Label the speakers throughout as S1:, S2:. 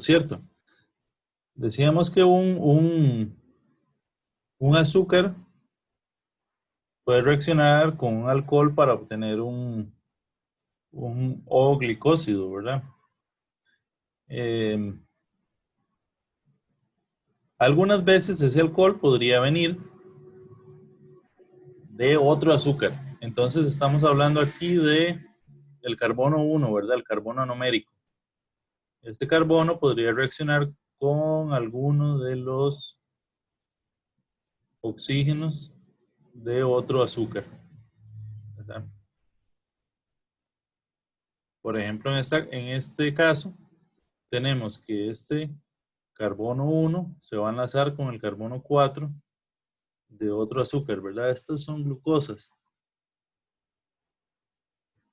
S1: ¿cierto? Decíamos que un azúcar puede reaccionar con un alcohol para obtener un O-glicósido, ¿verdad? Eh, Algunas veces ese alcohol podría venir de otro azúcar. Entonces estamos hablando aquí de el carbono 1, ¿verdad? El carbono anomérico. Este carbono podría reaccionar con alguno de los oxígenos de otro azúcar, ¿verdad? Por ejemplo, en este caso, tenemos que este carbono 1 se va a enlazar con el carbono 4 de otro azúcar, ¿verdad? Estas son glucosas,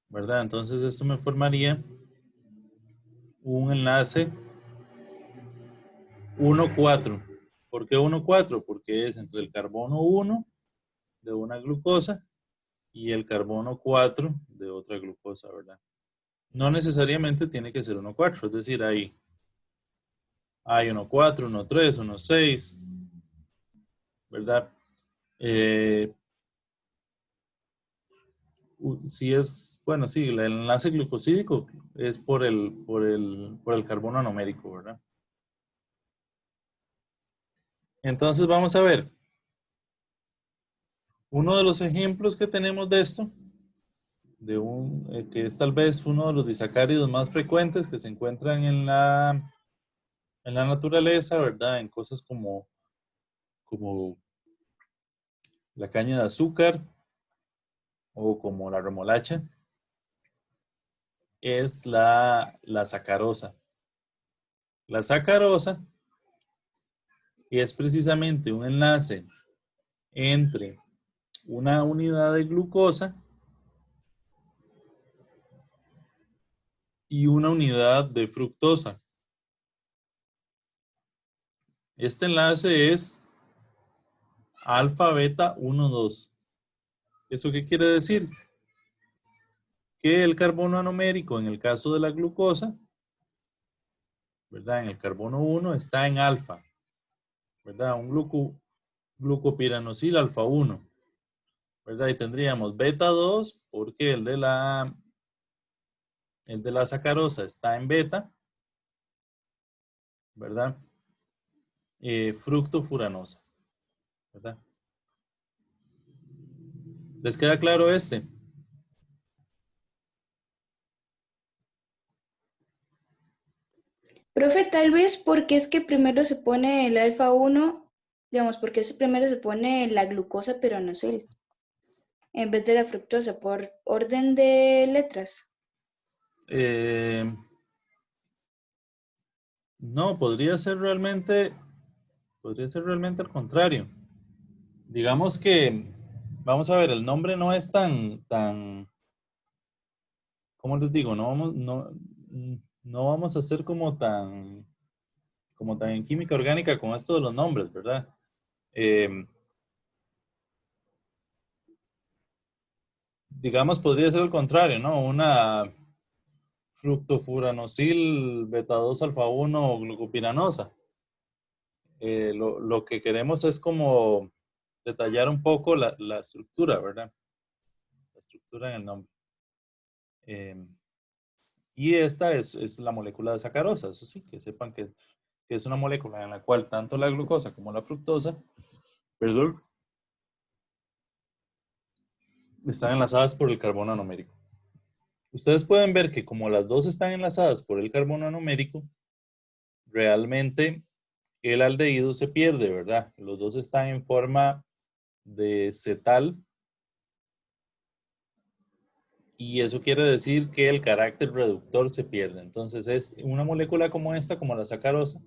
S1: ¿verdad? Entonces esto me formaría un enlace 1,4. ¿Por qué 1,4? Porque es entre el carbono 1 de una glucosa y el carbono 4 de otra glucosa, ¿verdad? No necesariamente tiene que ser 1,4, es decir, hay 1,4, 1,3, 1,6, ¿verdad? Eh, si es, bueno, sí, el enlace glucosídico es por el carbono anomérico, ¿verdad? Entonces vamos a ver, uno de los ejemplos que tenemos de esto, que es tal vez uno de los disacáridos más frecuentes que se encuentran en la naturaleza, ¿verdad? En cosas como la caña de azúcar o como la remolacha, es la sacarosa. La sacarosa es precisamente un enlace entre una unidad de glucosa y una unidad de fructosa. Este enlace es alfa beta 1,2. ¿Eso qué quiere decir? Que el carbono anomérico en el caso de la glucosa, ¿verdad? En el carbono 1 está en alfa, ¿verdad? Un glucopiranosil alfa 1, ¿verdad? Y tendríamos beta 2 porque el de la sacarosa está en beta, ¿verdad? Fructofuranosa, ¿verdad? ¿Les queda claro este?
S2: Profe, tal vez porque es que primero se pone el alfa uno, digamos, porque es primero se pone la glucosa pero no el, en vez de la fructosa, por orden de letras.
S1: Eh, no, podría ser realmente al contrario. Digamos que, vamos a ver, el nombre no es tan, ¿cómo les digo? No vamos a ser como tan en química orgánica con esto de los nombres, ¿verdad? Eh, digamos, podría ser al contrario, ¿no? Una fructofuranosil beta 2 alfa 1 glucopiranosa. Lo que queremos es como detallar un poco la estructura, ¿verdad? La estructura en el nombre. Eh, y esta es la molécula de sacarosa, eso sí, que sepan que es una molécula en la cual tanto la glucosa como la fructosa, perdón, están enlazadas por el carbono anomérico. Ustedes pueden ver que como las dos están enlazadas por el carbono anomérico, realmente el aldehído se pierde, ¿verdad? Los dos están en forma de cetal y eso quiere decir que el carácter reductor se pierde. Entonces es una molécula como esta, como la sacarosa,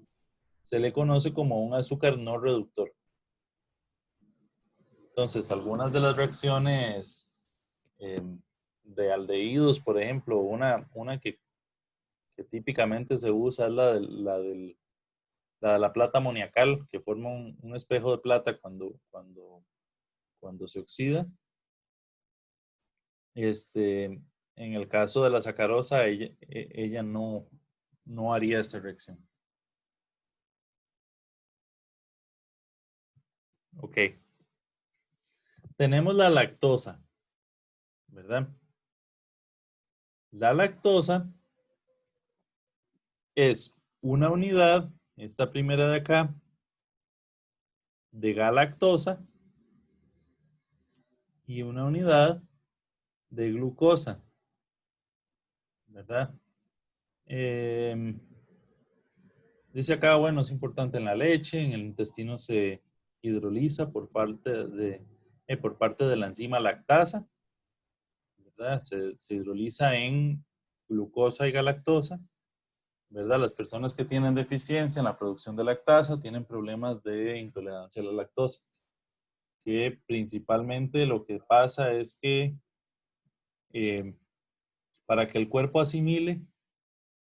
S1: se le conoce como un azúcar no reductor. Entonces, algunas de las reacciones eh, de aldehídos, por ejemplo, una que típicamente se usa es la de la plata amoniacal, que forma un espejo de plata cuando se oxida. En el caso de la sacarosa, ella no haría esta reacción. Ok. Tenemos la lactosa, ¿verdad? La lactosa es una unidad, esta primera de acá, de galactosa y una unidad de glucosa, ¿verdad? Dice acá, bueno, es importante en la leche, en el intestino se hidroliza por parte de la enzima lactasa, ¿verdad? Se hidroliza en glucosa y galactosa, ¿verdad? Las personas que tienen deficiencia en la producción de lactasa tienen problemas de intolerancia a la lactosa, que principalmente lo que pasa es que eh, para que el cuerpo asimile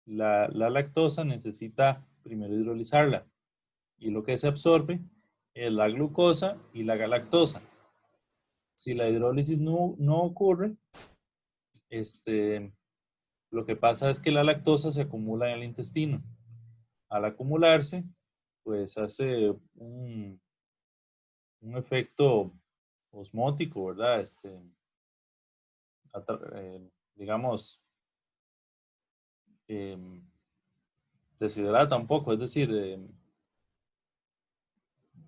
S1: la lactosa necesita primero hidrolizarla y lo que se absorbe es la glucosa y la galactosa. Si la hidrólisis no ocurre, lo que pasa es que la lactosa se acumula en el intestino. Al acumularse, pues hace un efecto osmótico, ¿verdad? Digamos, eh, deshidrata un poco, es decir,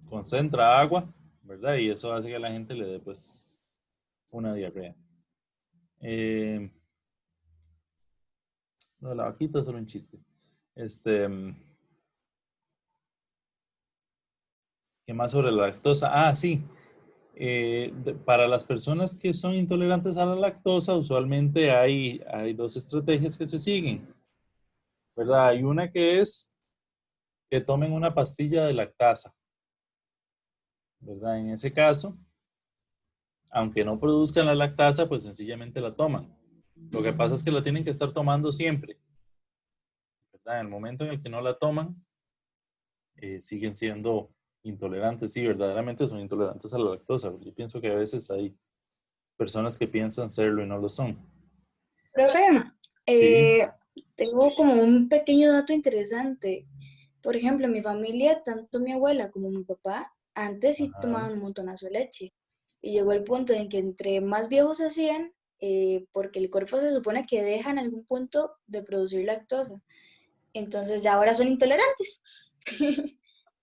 S1: concentra agua, ¿verdad? Y eso hace que a la gente le dé, pues, una diarrea. No, la vaquita es solo un chiste. ¿Qué más sobre la lactosa? Ah, sí. Para las personas que son intolerantes a la lactosa, usualmente hay dos estrategias que se siguen, ¿verdad? Hay una que es que tomen una pastilla de lactasa, ¿verdad? En ese caso, aunque no produzcan la lactasa, pues sencillamente la toman. Lo que pasa es que la tienen que estar tomando siempre, ¿verdad? En el momento en el que no la toman, siguen siendo intolerantes. Sí, verdaderamente son intolerantes a la lactosa. Yo pienso que a veces hay personas que piensan serlo y no lo son.
S2: Profe,
S1: Sí.
S2: tengo como un pequeño dato interesante. Por ejemplo, en mi familia, tanto mi abuela como mi papá, antes sí
S1: Ajá.
S2: tomaban un montonazo de leche. Y llegó el punto en que entre más viejos se hacían, porque el cuerpo se supone que deja en algún punto de producir lactosa. Entonces ya ahora son intolerantes.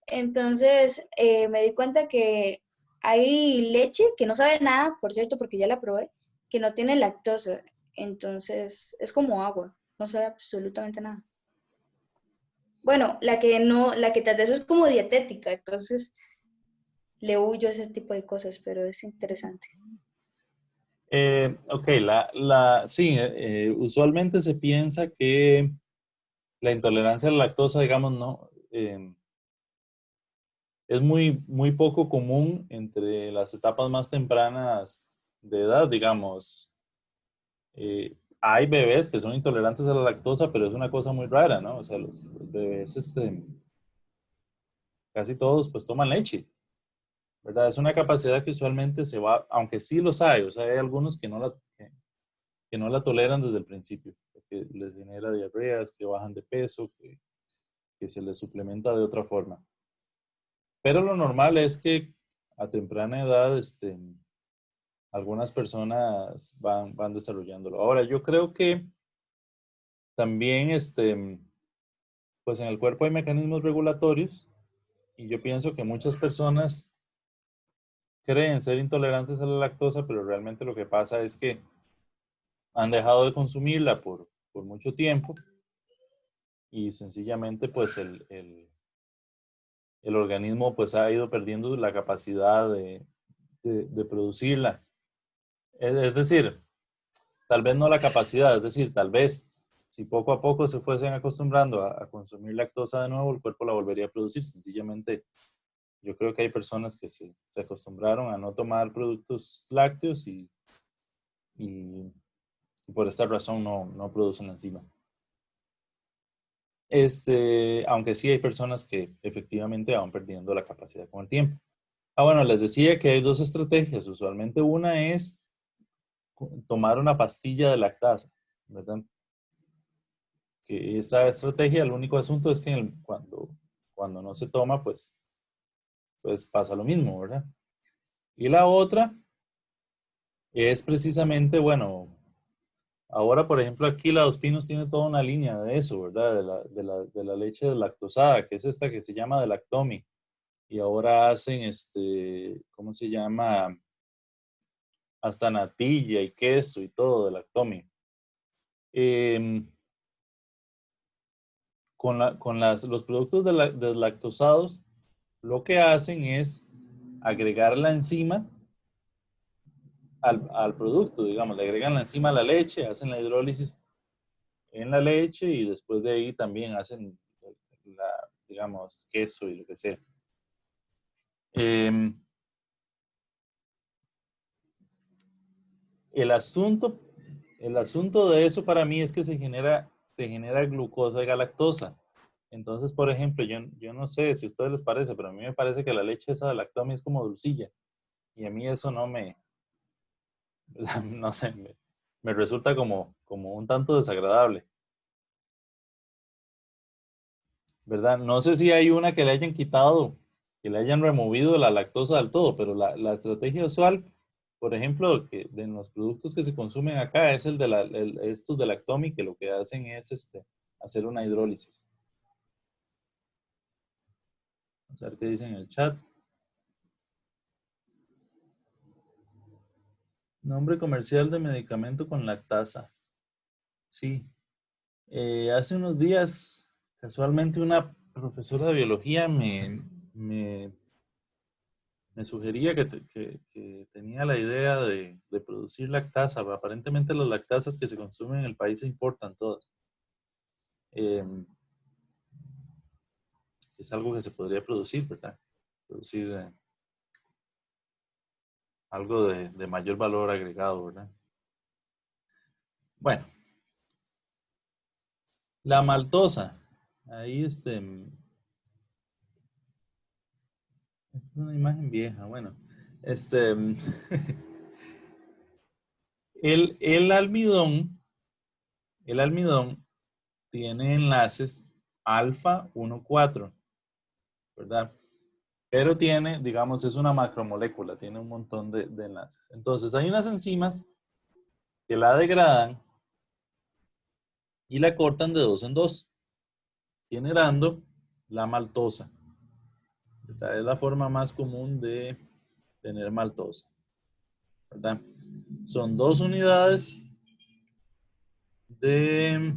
S2: Entonces me di cuenta que hay leche que no sabe nada, por cierto, porque ya la probé, que no tiene lactosa. Entonces es como agua, no sabe absolutamente nada. Bueno, la que no, la que tal vez es como dietética, entonces le huyo a ese tipo de cosas, pero es interesante.
S1: Ok, sí, usualmente se piensa que la intolerancia a la lactosa, digamos, no, es muy poco común entre las etapas más tempranas de edad, digamos. Hay bebés que son intolerantes a la lactosa, pero es una cosa muy rara, ¿no? O sea, los bebés, casi todos, pues toman leche, ¿verdad? Es una capacidad que usualmente se va, aunque sí los hay, o sea, hay algunos que no la toleran desde el principio, que les genera diarreas, que bajan de peso, que se les suplementa de otra forma. Pero lo normal es que a temprana edad, algunas personas van desarrollándolo. Ahora, yo creo que también, pues en el cuerpo hay mecanismos regulatorios y yo pienso que muchas personas creen ser intolerantes a la lactosa, pero realmente lo que pasa es que han dejado de consumirla por mucho tiempo y sencillamente pues el organismo pues ha ido perdiendo la capacidad de producirla. Es decir, tal vez no la capacidad, es decir, tal vez si poco a poco se fuesen acostumbrando a consumir lactosa de nuevo, el cuerpo la volvería a producir. Sencillamente, yo creo que hay personas que se acostumbraron a no tomar productos lácteos y por esta razón no producen la enzima. Aunque sí hay personas que efectivamente van perdiendo la capacidad con el tiempo. Ah, bueno, les decía que hay dos estrategias. Usualmente una es tomar una pastilla de lactasa, ¿verdad? Que esa estrategia, el único asunto es que cuando no se toma, pues pues pasa lo mismo, ¿verdad? Y la otra es precisamente, bueno, ahora, por ejemplo, aquí la Dos Pinos tiene toda una línea de eso, ¿verdad? De la leche deslactosada, que es esta que se llama Delactomy. Y ahora hacen, ¿cómo se llama? Hasta natilla y queso y todo Delactomy. Los productos deslactosados, lo que hacen es agregar la enzima al producto, digamos, le agregan la enzima a la leche, hacen la hidrólisis en la leche y después de ahí también hacen, digamos, queso y lo que sea. Eh, el asunto de eso para mí es que se genera glucosa y galactosa. Entonces, por ejemplo, yo no sé si a ustedes les parece, pero a mí me parece que la leche esa de lactomia es como dulcilla. Y a mí eso no no sé, me resulta como un tanto desagradable. ¿Verdad? No sé si hay una que le hayan quitado, que le hayan removido la lactosa del todo, pero la estrategia usual, por ejemplo, que de los productos que se consumen acá es estos de Lactomy, que lo que hacen es hacer una hidrólisis. Vamos a ver qué dicen en el chat. Nombre comercial de medicamento con lactasa. Sí. Hace unos días, casualmente, una profesora de biología me sugería que tenía la idea de producir lactasa. Aparentemente las lactasas que se consumen en el país se importan todas. Es algo que se podría producir, ¿verdad? Producir algo de mayor valor agregado, ¿verdad? Bueno, la maltosa. Ahí esta es una imagen vieja, bueno. El almidón tiene enlaces alfa 1,4, ¿verdad? Pero tiene, digamos, es una macromolécula, tiene un montón de enlaces. Entonces, hay unas enzimas que la degradan y la cortan de 2 en 2, generando la maltosa. ¿Verdad? Es la forma más común de tener maltosa, ¿verdad? Son 2 unidades de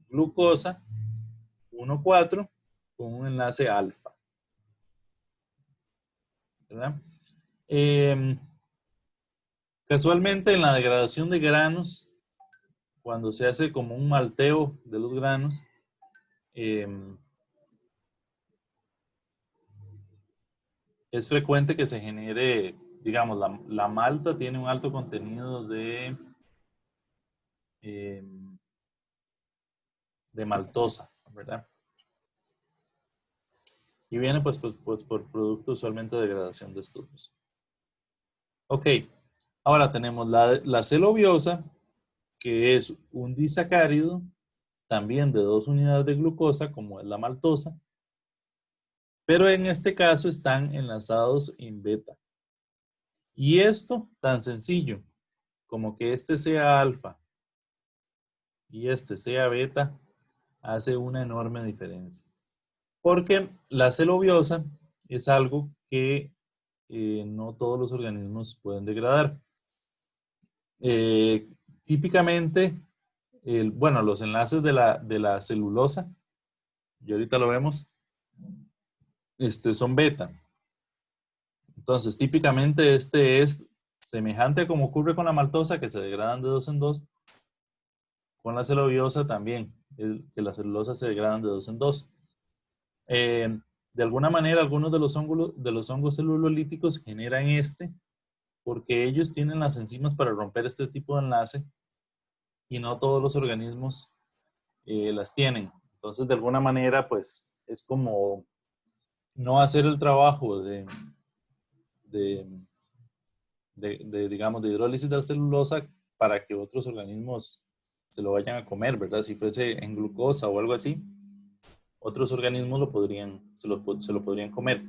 S1: glucosa 1,4 con un enlace alfa, ¿verdad? Casualmente en la degradación de granos, cuando se hace como un malteo de los granos, es frecuente que se genere, digamos, la malta tiene un alto contenido de maltosa, ¿verdad? Y viene pues por producto usualmente de degradación de estos dos. Ok, ahora tenemos la celobiosa, que es un disacárido, también de 2 unidades de glucosa, como es la maltosa, pero en este caso están enlazados en beta. Y esto tan sencillo como que este sea alfa y este sea beta hace una enorme diferencia. Porque la celobiosa es algo que no todos los organismos pueden degradar. Típicamente, bueno, los enlaces de la celulosa, y ahorita lo vemos, son beta. Entonces, típicamente este es semejante a como ocurre con la maltosa, que se degradan de 2 en 2. Con la celobiosa también, que las celulosas se degradan de 2 en 2. De alguna manera, algunos de los hongos celulolíticos generan porque ellos tienen las enzimas para romper este tipo de enlace y no todos los organismos las tienen. Entonces, de alguna manera, pues, es como no hacer el trabajo digamos, de hidrólisis de la celulosa para que otros organismos se lo vayan a comer, ¿verdad? Si fuese en glucosa o algo así, otros organismos se lo podrían comer.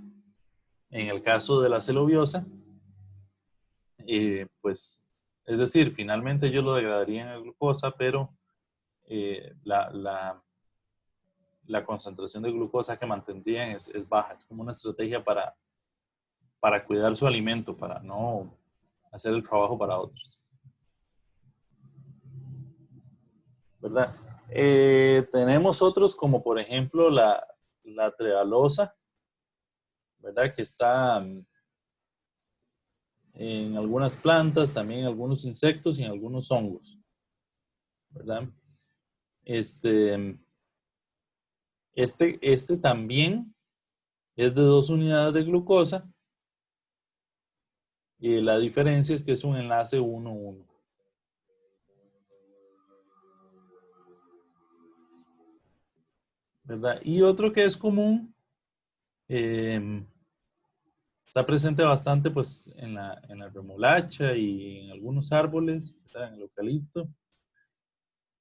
S1: En el caso de la celobiosa, pues, es decir, finalmente ellos lo degradarían a glucosa, pero la concentración de glucosa que mantendrían es baja. Es como una estrategia para cuidar su alimento, para no hacer el trabajo para otros. ¿Verdad? Tenemos otros como por ejemplo la trealosa, ¿verdad? Que está en algunas plantas, también en algunos insectos y en algunos hongos, ¿verdad? Este también es de 2 unidades de glucosa y la diferencia es que es un enlace 1,1. ¿Verdad? Y otro que es común, está presente bastante pues en la remolacha y en algunos árboles, ¿verdad? En el eucalipto,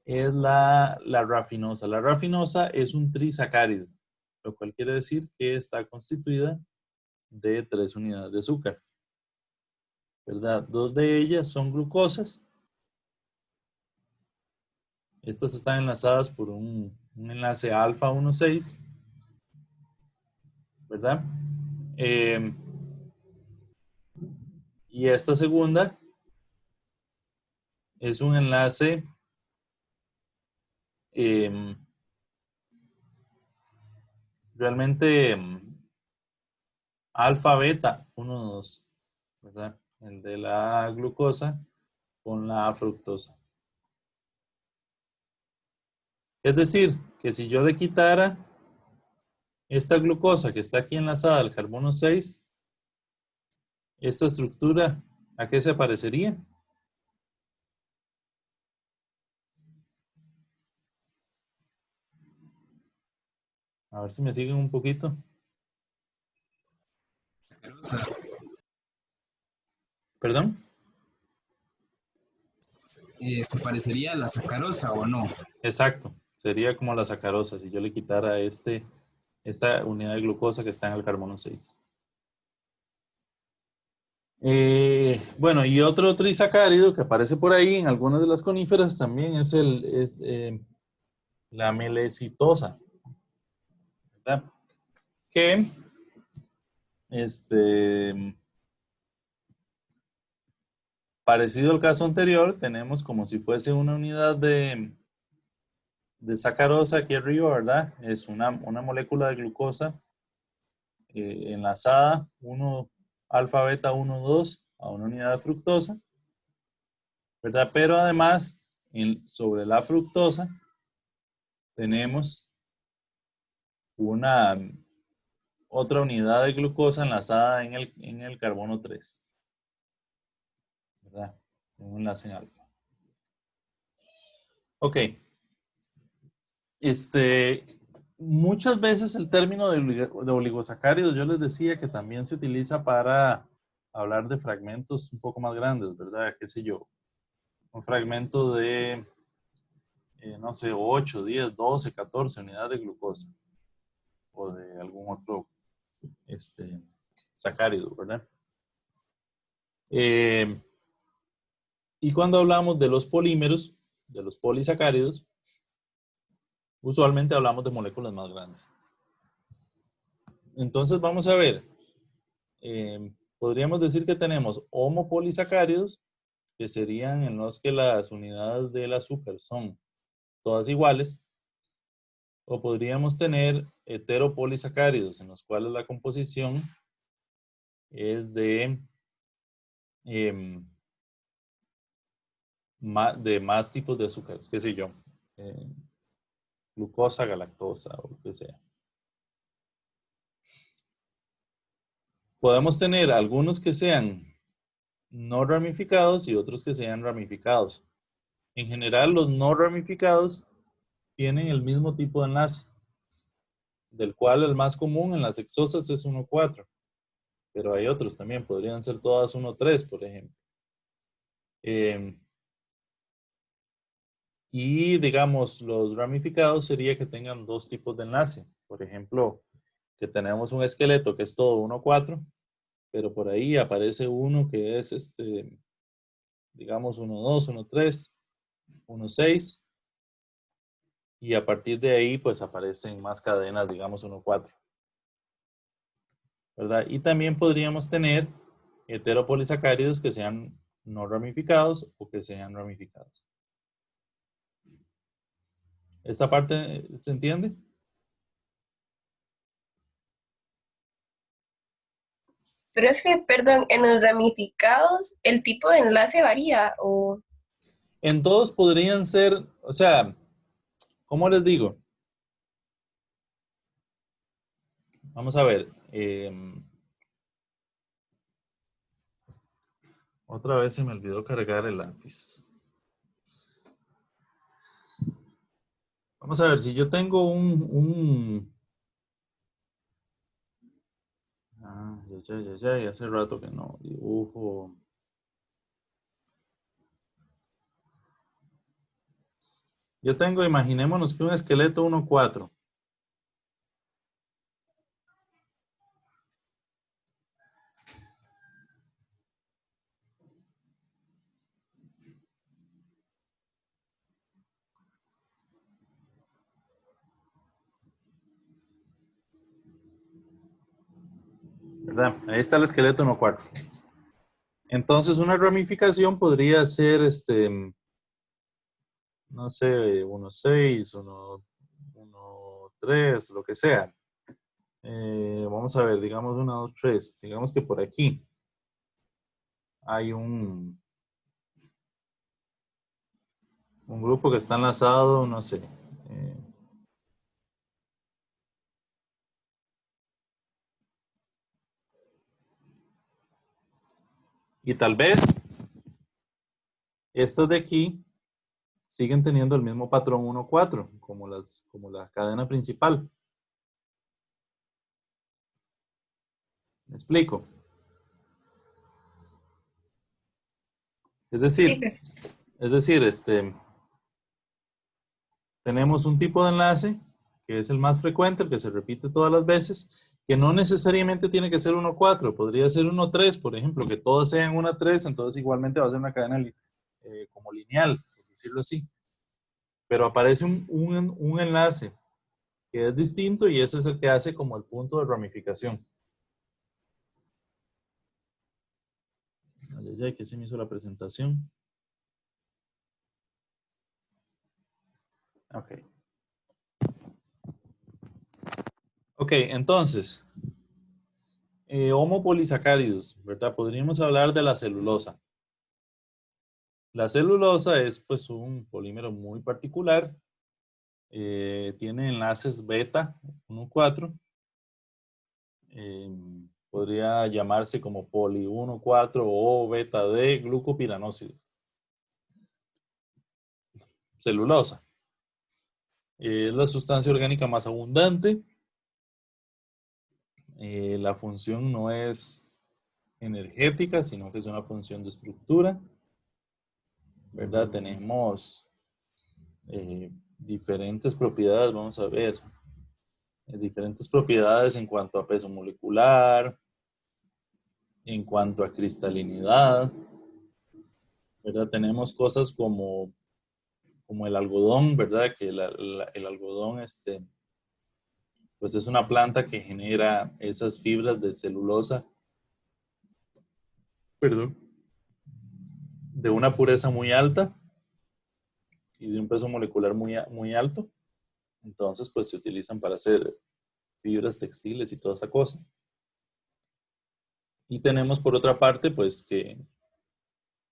S1: es la rafinosa. La rafinosa es un trisacárido, lo cual quiere decir que está constituida de 3 unidades de azúcar, ¿verdad? 2 de ellas son glucosas. Estas están enlazadas por un enlace alfa 1,6, ¿verdad? Y esta segunda es un enlace realmente alfa beta 1,2, ¿verdad? El de la glucosa con la fructosa. Es decir, que si yo le quitara esta glucosa que está aquí enlazada al carbono 6, esta estructura, ¿a qué se parecería? A ver si me siguen un poquito. ¿Perdón?
S3: ¿Se parecería a la sacarosa o no?
S1: Exacto. Sería como la sacarosa si yo le quitara esta unidad de glucosa que está en el carbono 6. Bueno, y otro trisacárido que aparece por ahí en algunas de las coníferas también es la melecitosa, ¿verdad? Que parecido al caso anterior, tenemos como si fuese una unidad de sacarosa aquí arriba, ¿verdad? Es una molécula de glucosa enlazada, alfa beta 1,2 a una unidad de fructosa, ¿verdad? Pero además, sobre la fructosa, tenemos otra unidad de glucosa enlazada en el carbono 3, ¿verdad? Un enlace en alfa. Ok. Muchas veces el término de oligosacáridos, yo les decía que también se utiliza para hablar de fragmentos un poco más grandes, ¿verdad? ¿Qué sé yo? Un fragmento de, no sé, 8, 10, 12, 14 unidades de glucosa o de algún otro sacárido, ¿verdad? Y cuando hablamos de los polímeros, de los polisacáridos, usualmente hablamos de moléculas más grandes. Entonces vamos a ver, podríamos decir que tenemos homopolisacáridos, que serían en los que las unidades del azúcar son todas iguales, o podríamos tener heteropolisacáridos, en los cuales la composición es de más tipos de azúcares, qué sé yo, glucosa, galactosa o lo que sea. Podemos tener algunos que sean no ramificados y otros que sean ramificados. En general, los no ramificados tienen el mismo tipo de enlace, del cual el más común en las hexosas es 1,4, pero hay otros también, podrían ser todas 1,3, por ejemplo. Y digamos, los ramificados sería que tengan dos tipos de enlace. Por ejemplo, que tenemos un esqueleto que es todo 1,4, pero por ahí aparece uno que es digamos 1,2, 1,3, 1,6. Y a partir de ahí, pues aparecen más cadenas, digamos 1,4. ¿Verdad? Y también podríamos tener heteropolisacáridos que sean no ramificados o que sean ramificados. ¿Esta parte se entiende?
S4: Profe, perdón, en los ramificados, ¿el tipo de enlace varía o...?
S1: En todos podrían ser, o sea, ¿cómo les digo? Vamos a ver. Otra vez se me olvidó cargar el lápiz. Vamos a ver, si yo tengo ya, hace rato que no dibujo. Yo tengo, imaginémonos que un esqueleto 1,4. ¿Verdad? Ahí está el esqueleto 1,4. Entonces, una ramificación podría ser, no sé, 1,6, 1,3, lo que sea. Vamos a ver, digamos 1, 2, 3. Digamos que por aquí hay un grupo que está enlazado, no sé. Y tal vez estos de aquí siguen teniendo el mismo patrón 1,4, como la cadena principal. ¿Me explico? Es decir, tenemos un tipo de enlace que es el más frecuente, el que se repite todas las veces, que no necesariamente tiene que ser 1,4, podría ser 1,3, por ejemplo, que todas sean 1,3, entonces igualmente va a ser una cadena como lineal, por decirlo así. Pero aparece un enlace que es distinto y ese es el que hace como el punto de ramificación. Ay, que se me hizo la presentación. Ok. Ok, entonces, homopolisacáridos, ¿verdad? Podríamos hablar de la celulosa. La celulosa es pues un polímero muy particular. Tiene enlaces beta 1,4. Podría llamarse como poli 1,4 o beta de glucopiranósido. Celulosa. Es la sustancia orgánica más abundante. La función no es energética, sino que es una función de estructura, ¿verdad? Tenemos diferentes propiedades, vamos a ver, diferentes propiedades en cuanto a peso molecular, en cuanto a cristalinidad, ¿verdad? Tenemos cosas como el algodón, ¿verdad? Que el algodón, pues es una planta que genera esas fibras de celulosa, perdón, de una pureza muy alta y de un peso molecular muy alto. Entonces, pues se utilizan para hacer fibras textiles y toda esta cosa. Y tenemos por otra parte, pues que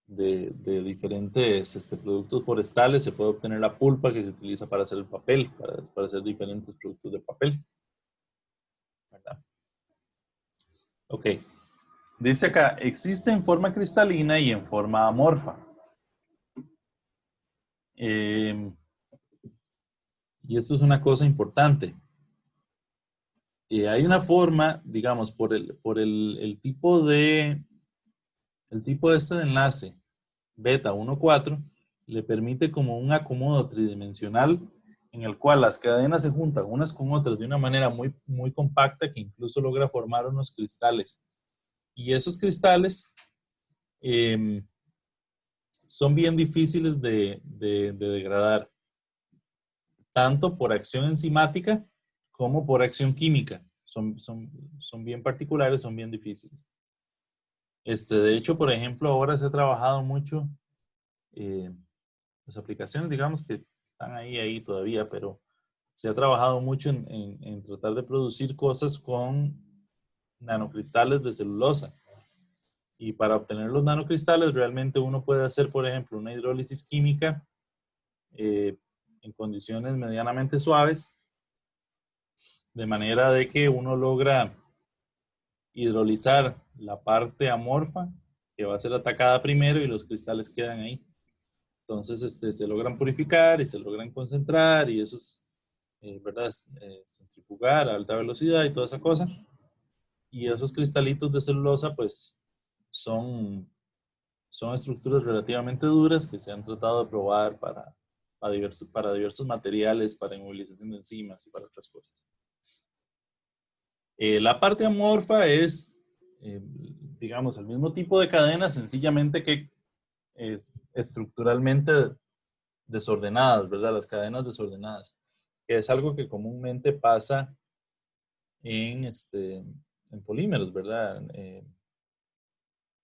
S1: de diferentes productos forestales se puede obtener la pulpa que se utiliza para hacer el papel, para hacer diferentes productos de papel. ¿Verdad? Ok. Dice acá, existe en forma cristalina y en forma amorfa. Y esto es una cosa importante. Hay una forma, digamos, por el tipo de este de enlace beta 1,4, le permite como un acomodo tridimensional en el cual las cadenas se juntan unas con otras de una manera muy, muy compacta que incluso logra formar unos cristales. Y esos cristales son bien difíciles de degradar, tanto por acción enzimática como por acción química. Son bien particulares, son bien difíciles. De hecho, por ejemplo, ahora se ha trabajado mucho las aplicaciones, digamos que están ahí todavía, pero se ha trabajado mucho en tratar de producir cosas con nanocristales de celulosa. Y para obtener los nanocristales, realmente uno puede hacer, por ejemplo, una hidrólisis química en condiciones medianamente suaves, de manera de que uno logra hidrolizar la parte amorfa, que va a ser atacada primero, y los cristales quedan ahí. Entonces, se logran purificar y se logran concentrar, y eso es, ¿verdad? Centrifugar a alta velocidad y toda esa cosa. Y esos cristalitos de celulosa, pues, son estructuras relativamente duras que se han tratado de probar para diversos materiales, para inmovilización de enzimas y para otras cosas. La parte amorfa es, digamos, el mismo tipo de cadena, sencillamente que es estructuralmente desordenadas, ¿verdad? Las cadenas desordenadas, que es algo que comúnmente pasa en polímeros, ¿verdad?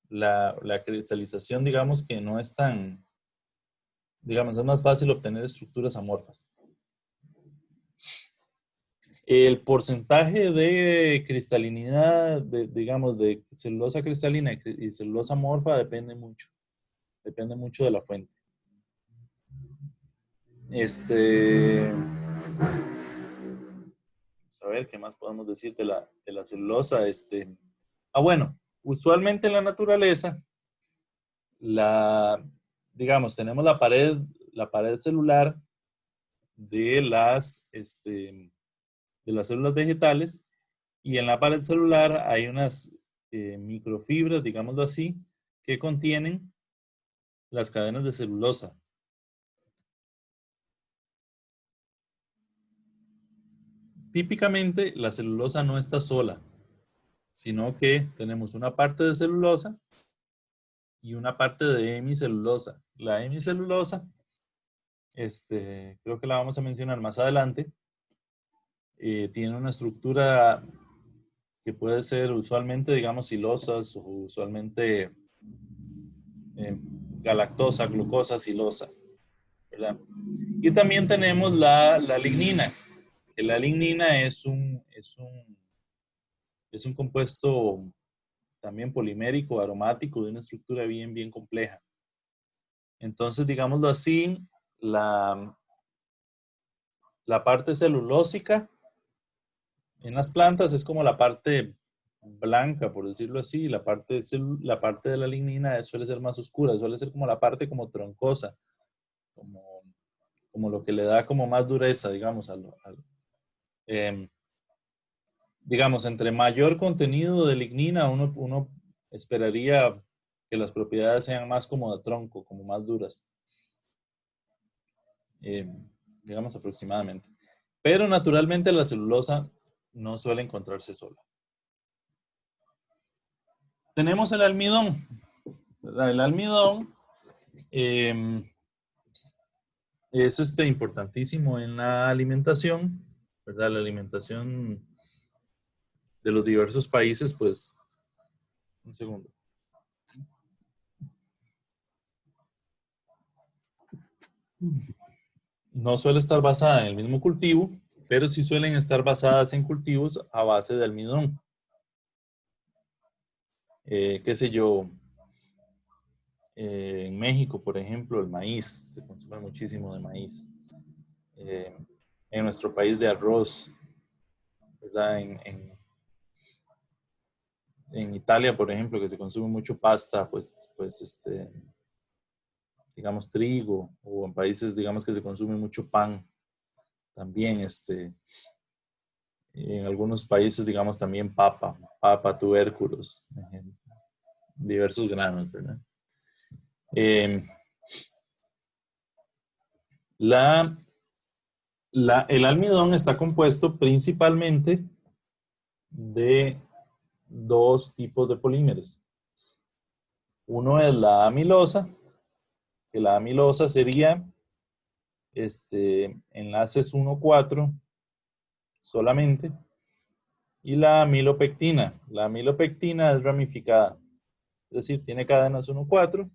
S1: La cristalización, digamos que no es tan, digamos, es más fácil obtener estructuras amorfas. El porcentaje de cristalinidad, digamos, de celulosa cristalina y celulosa amorfa depende mucho de la fuente. Vamos a ver qué más podemos decir de la celulosa. Bueno, usualmente en la naturaleza, digamos, tenemos la pared celular de las células vegetales, y en la pared celular hay unas microfibras, digámoslo así, que contienen las cadenas de celulosa. Típicamente la celulosa no está sola, sino que tenemos una parte de celulosa y una parte de hemicelulosa. La hemicelulosa, creo que la vamos a mencionar más adelante, tiene una estructura que puede ser usualmente, digamos, silosas o usualmente galactosa, glucosa, silosa, ¿verdad? Y también tenemos la lignina, que la lignina es un compuesto también polimérico, aromático, de una estructura bien, bien compleja. Entonces, digámoslo así, la parte celulósica en las plantas es como la parte blanca, por decirlo así. La parte de la lignina suele ser más oscura, suele ser como la parte como troncosa, como lo que le da como más dureza, digamos, digamos, entre mayor contenido de lignina, uno esperaría que las propiedades sean más como de tronco, como más duras, digamos aproximadamente. Pero naturalmente la celulosa no suele encontrarse sola. Tenemos el almidón, ¿verdad? El almidón es importantísimo en la alimentación, ¿verdad? La alimentación de los diversos países, pues, un segundo. No suele estar basada en el mismo cultivo, pero sí suelen estar basadas en cultivos a base de almidón. Qué sé yo, en México, por ejemplo, el maíz, se consume muchísimo de maíz. En nuestro país de arroz, ¿verdad? En Italia, por ejemplo, que se consume mucho pasta, pues digamos, trigo, o en países, digamos, que se consume mucho pan, también, en algunos países, digamos, también papa, tubérculos, diversos granos, ¿verdad? El almidón está compuesto principalmente de dos tipos de polímeros. Uno es la amilosa, que la amilosa sería enlaces 1,4 solamente, y la amilopectina. La amilopectina es ramificada, es decir, tiene cadenas 1,4.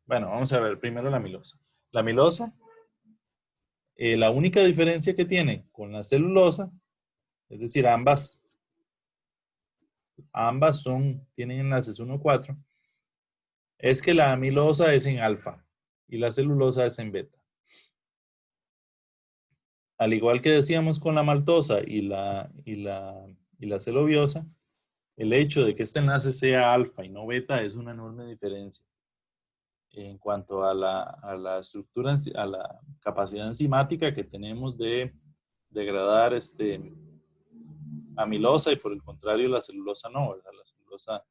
S1: Bueno, vamos a ver primero la amilosa. La amilosa, la única diferencia que tiene con la celulosa, es decir, ambas tienen enlaces 1,4, es que la amilosa es en alfa y la celulosa es en beta. Al igual que decíamos con la maltosa y la celobiosa, el hecho de que este enlace sea alfa y no beta es una enorme diferencia en cuanto a la estructura, a la capacidad enzimática que tenemos de degradar amilosa, y por el contrario la celulosa no, ¿verdad? La celulosa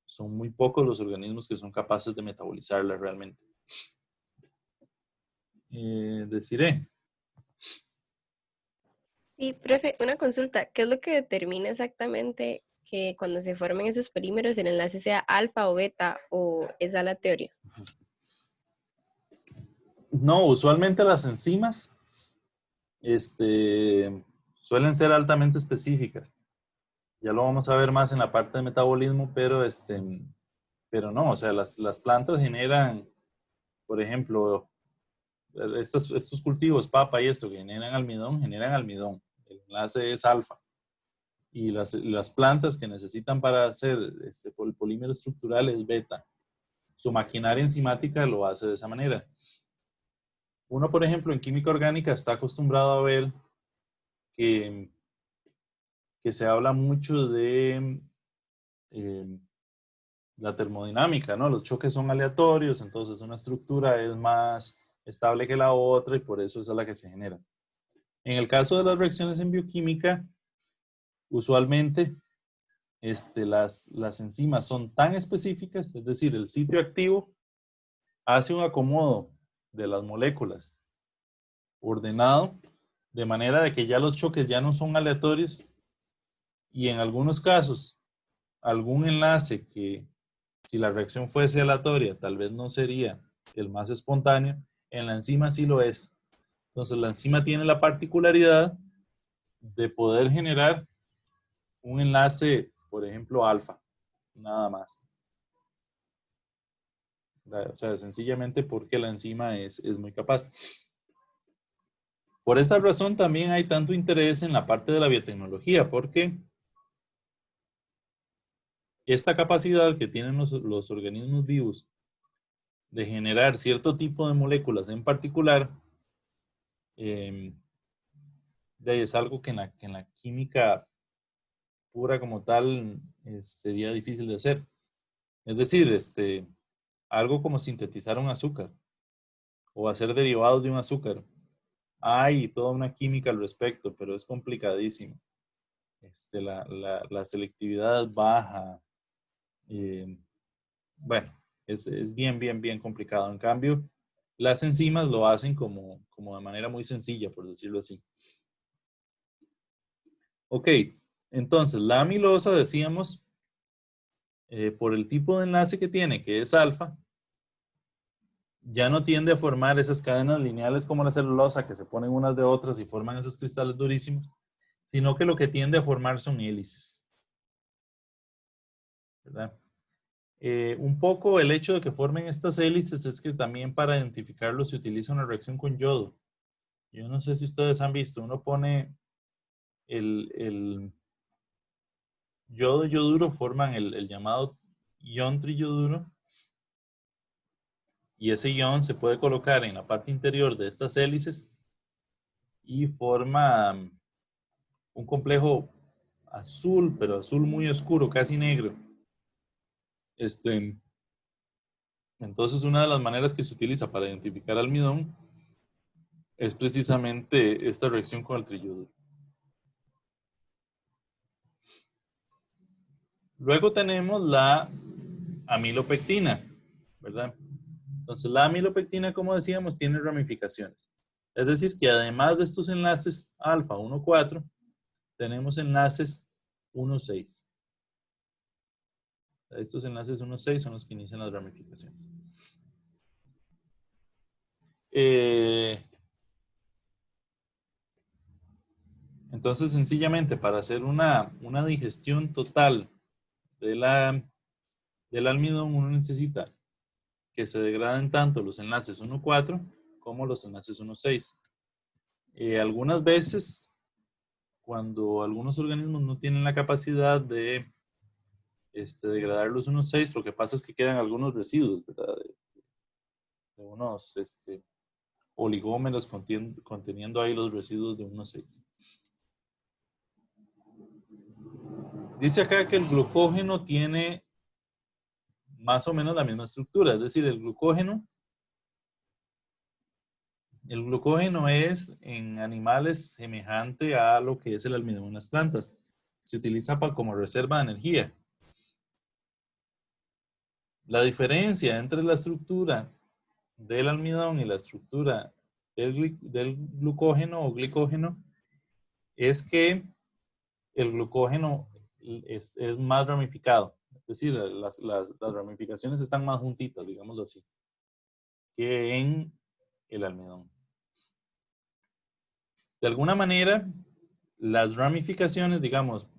S1: son muy pocos los organismos que son capaces de metabolizarla realmente. Deciré.
S5: Sí, profe, una consulta. ¿Qué es lo que determina exactamente que cuando se formen esos polímeros el enlace sea alfa o beta, o es aleatorio?
S1: No, usualmente las enzimas suelen ser altamente específicas. Ya lo vamos a ver más en la parte de metabolismo, pero no, o sea, las plantas generan, por ejemplo, estos cultivos, papa y esto, que generan almidón. El enlace es alfa. Y las plantas que necesitan para hacer el polímero estructural es beta. Su maquinaria enzimática lo hace de esa manera. Uno, por ejemplo, en química orgánica está acostumbrado a ver que se habla mucho de la termodinámica, ¿no? Los choques son aleatorios, entonces una estructura es más estable que la otra y por eso esa es la que se genera. En el caso de las reacciones en bioquímica, usualmente las enzimas son tan específicas, es decir, el sitio activo hace un acomodo de las moléculas ordenado, de manera de que ya los choques ya no son aleatorios, y en algunos casos, algún enlace que, si la reacción fuese aleatoria, tal vez no sería el más espontáneo, en la enzima sí lo es. Entonces la enzima tiene la particularidad de poder generar un enlace, por ejemplo, alfa, nada más. O sea, sencillamente porque la enzima es muy capaz. Por esta razón también hay tanto interés en la parte de la biotecnología, porque esta capacidad que tienen los organismos vivos de generar cierto tipo de moléculas en particular, es algo que en la química pura como tal sería difícil de hacer. Es decir, algo como sintetizar un azúcar o hacer derivados de un azúcar. Hay toda una química al respecto, pero es complicadísimo. La selectividad es baja. Bueno, es bien complicado. En cambio, las enzimas lo hacen como de manera muy sencilla, por decirlo así. Ok, entonces la amilosa, decíamos, por el tipo de enlace que tiene, que es alfa, ya no tiende a formar esas cadenas lineales como la celulosa, que se ponen unas de otras y forman esos cristales durísimos, sino que lo que tiende a formar son hélices, ¿verdad? Un poco el hecho de que formen estas hélices es que también para identificarlos se utiliza una reacción con yodo. Yo no sé si ustedes han visto, uno pone el yodo y yoduro, forman el llamado ion triyoduro, y ese ion se puede colocar en la parte interior de estas hélices y forma un complejo azul, pero azul muy oscuro, casi negro. Entonces, una de las maneras que se utiliza para identificar almidón es precisamente esta reacción con el triyoduro. Luego tenemos la amilopectina, ¿verdad? Entonces, la amilopectina, como decíamos, tiene ramificaciones. Es decir, que además de estos enlaces alfa 1,4, tenemos enlaces 1,6. Estos enlaces 1,6 son los que inician las ramificaciones. Entonces, sencillamente, para hacer una digestión total del almidón, uno necesita que se degraden tanto los enlaces 1,4 como los enlaces 1,6. Algunas veces, cuando algunos organismos no tienen la capacidad de degradar los 1,6, lo que pasa es que quedan algunos residuos, ¿verdad? De unos oligómeros conteniendo ahí los residuos de 1,6. Dice acá que el glucógeno tiene más o menos la misma estructura, es decir, el glucógeno es en animales semejante a lo que es el almidón en las plantas. Se utiliza como reserva de energía. La diferencia entre la estructura del almidón y la estructura del glucógeno o glicógeno es que el glucógeno es más ramificado. Es decir, las ramificaciones están más juntitas, digámoslo así, que en el almidón. De alguna manera, las ramificaciones, digamos...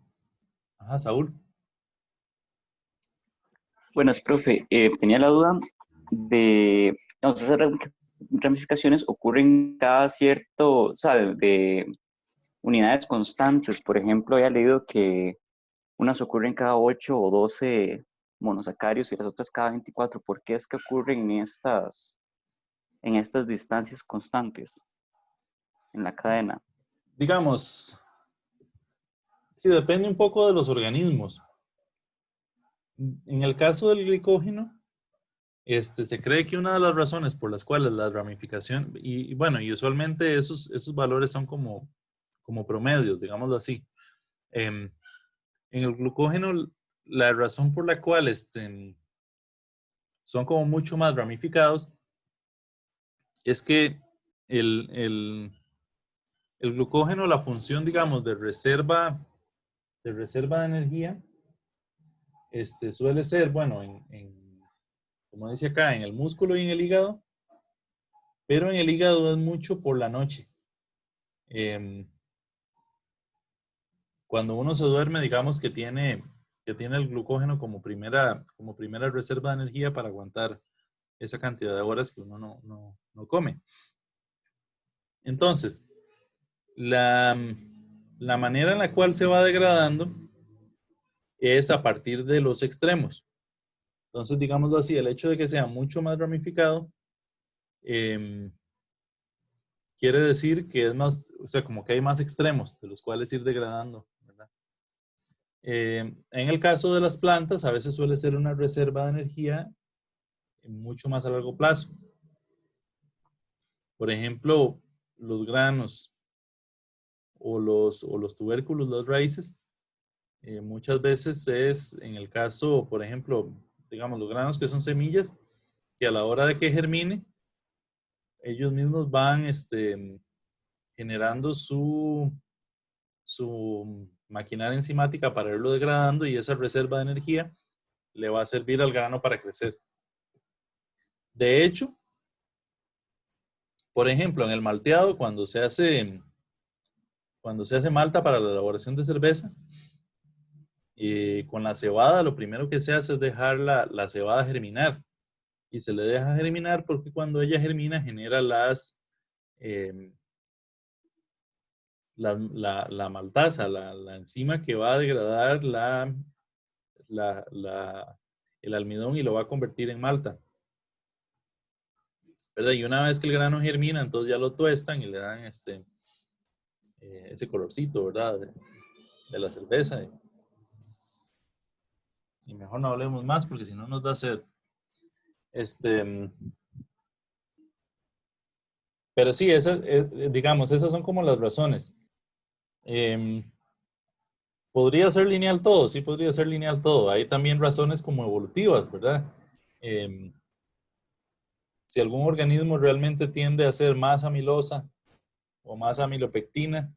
S1: Ajá, Saúl.
S6: Buenas, profe. Tenía la duda de, esas ramificaciones ocurren cada cierto, o sea, de unidades constantes. Por ejemplo, había leído que unas ocurren cada 8 o 12 monosacáridos y las otras cada 24. ¿Por qué es que ocurren en estas distancias constantes en la cadena?
S1: Digamos, sí, depende un poco de los organismos. En el caso del glicógeno, se cree que una de las razones por las cuales la ramificación, y bueno, y usualmente esos valores son como promedios, digámoslo así. En el glucógeno, la razón por la cual son como mucho más ramificados es que el glucógeno, la función, digamos, de reserva de energía, suele ser, bueno, como dice acá, en el músculo y en el hígado, pero en el hígado es mucho por la noche. Cuando uno se duerme, digamos que tiene el glucógeno como primera reserva de energía para aguantar esa cantidad de horas que uno no come. Entonces, la manera en la cual se va degradando es a partir de los extremos. Entonces, digámoslo así, el hecho de que sea mucho más ramificado quiere decir que es más, o sea, como que hay más extremos de los cuales ir degradando, ¿verdad? En el caso de las plantas, a veces suele ser una reserva de energía mucho más a largo plazo. Por ejemplo, los granos o los tubérculos, las raíces, muchas veces es, en el caso, por ejemplo, digamos, los granos que son semillas, que a la hora de que germine, ellos mismos van generando su maquinaria enzimática para irlo degradando, y esa reserva de energía le va a servir al grano para crecer. De hecho, por ejemplo, en el malteado, cuando se hace malta para la elaboración de cerveza, con la cebada, lo primero que se hace es dejar la cebada germinar. Y se le deja germinar porque cuando ella germina genera la maltasa, la enzima que va a degradar el almidón y lo va a convertir en malta, ¿verdad? Y una vez que el grano germina, entonces ya lo tuestan y le dan ese colorcito, ¿verdad? De la cerveza. Y mejor no hablemos más porque si no nos da sed. Pero sí, digamos, esas son como las razones. ¿Podría ser lineal todo? Sí, podría ser lineal todo. Hay también razones como evolutivas, ¿verdad? si algún organismo realmente tiende a ser más amilosa o más amilopectina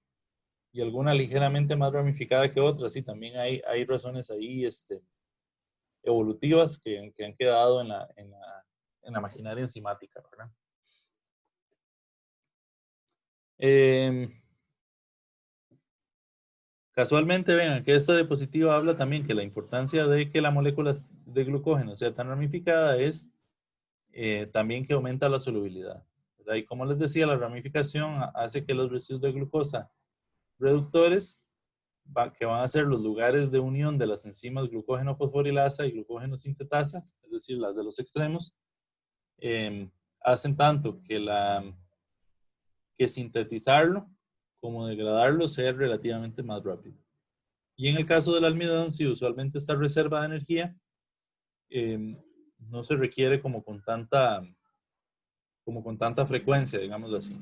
S1: y alguna ligeramente más ramificada que otra, sí, también hay razones ahí evolutivas que han quedado en la maquinaria enzimática, ¿verdad? Casualmente, vean que esta diapositiva habla también que la importancia de que la molécula de glucógeno sea tan ramificada es también que aumenta la solubilidad, ¿verdad? Y como les decía, la ramificación hace que los residuos de glucosa reductores, que van a ser los lugares de unión de las enzimas glucógeno fosforilasa y glucógeno sintetasa, es decir, las de los extremos, hacen tanto que sintetizarlo como degradarlo sea relativamente más rápido. Y en el caso del almidón, sí, usualmente esta reserva de energía no se requiere como con tanta frecuencia, digámoslo así.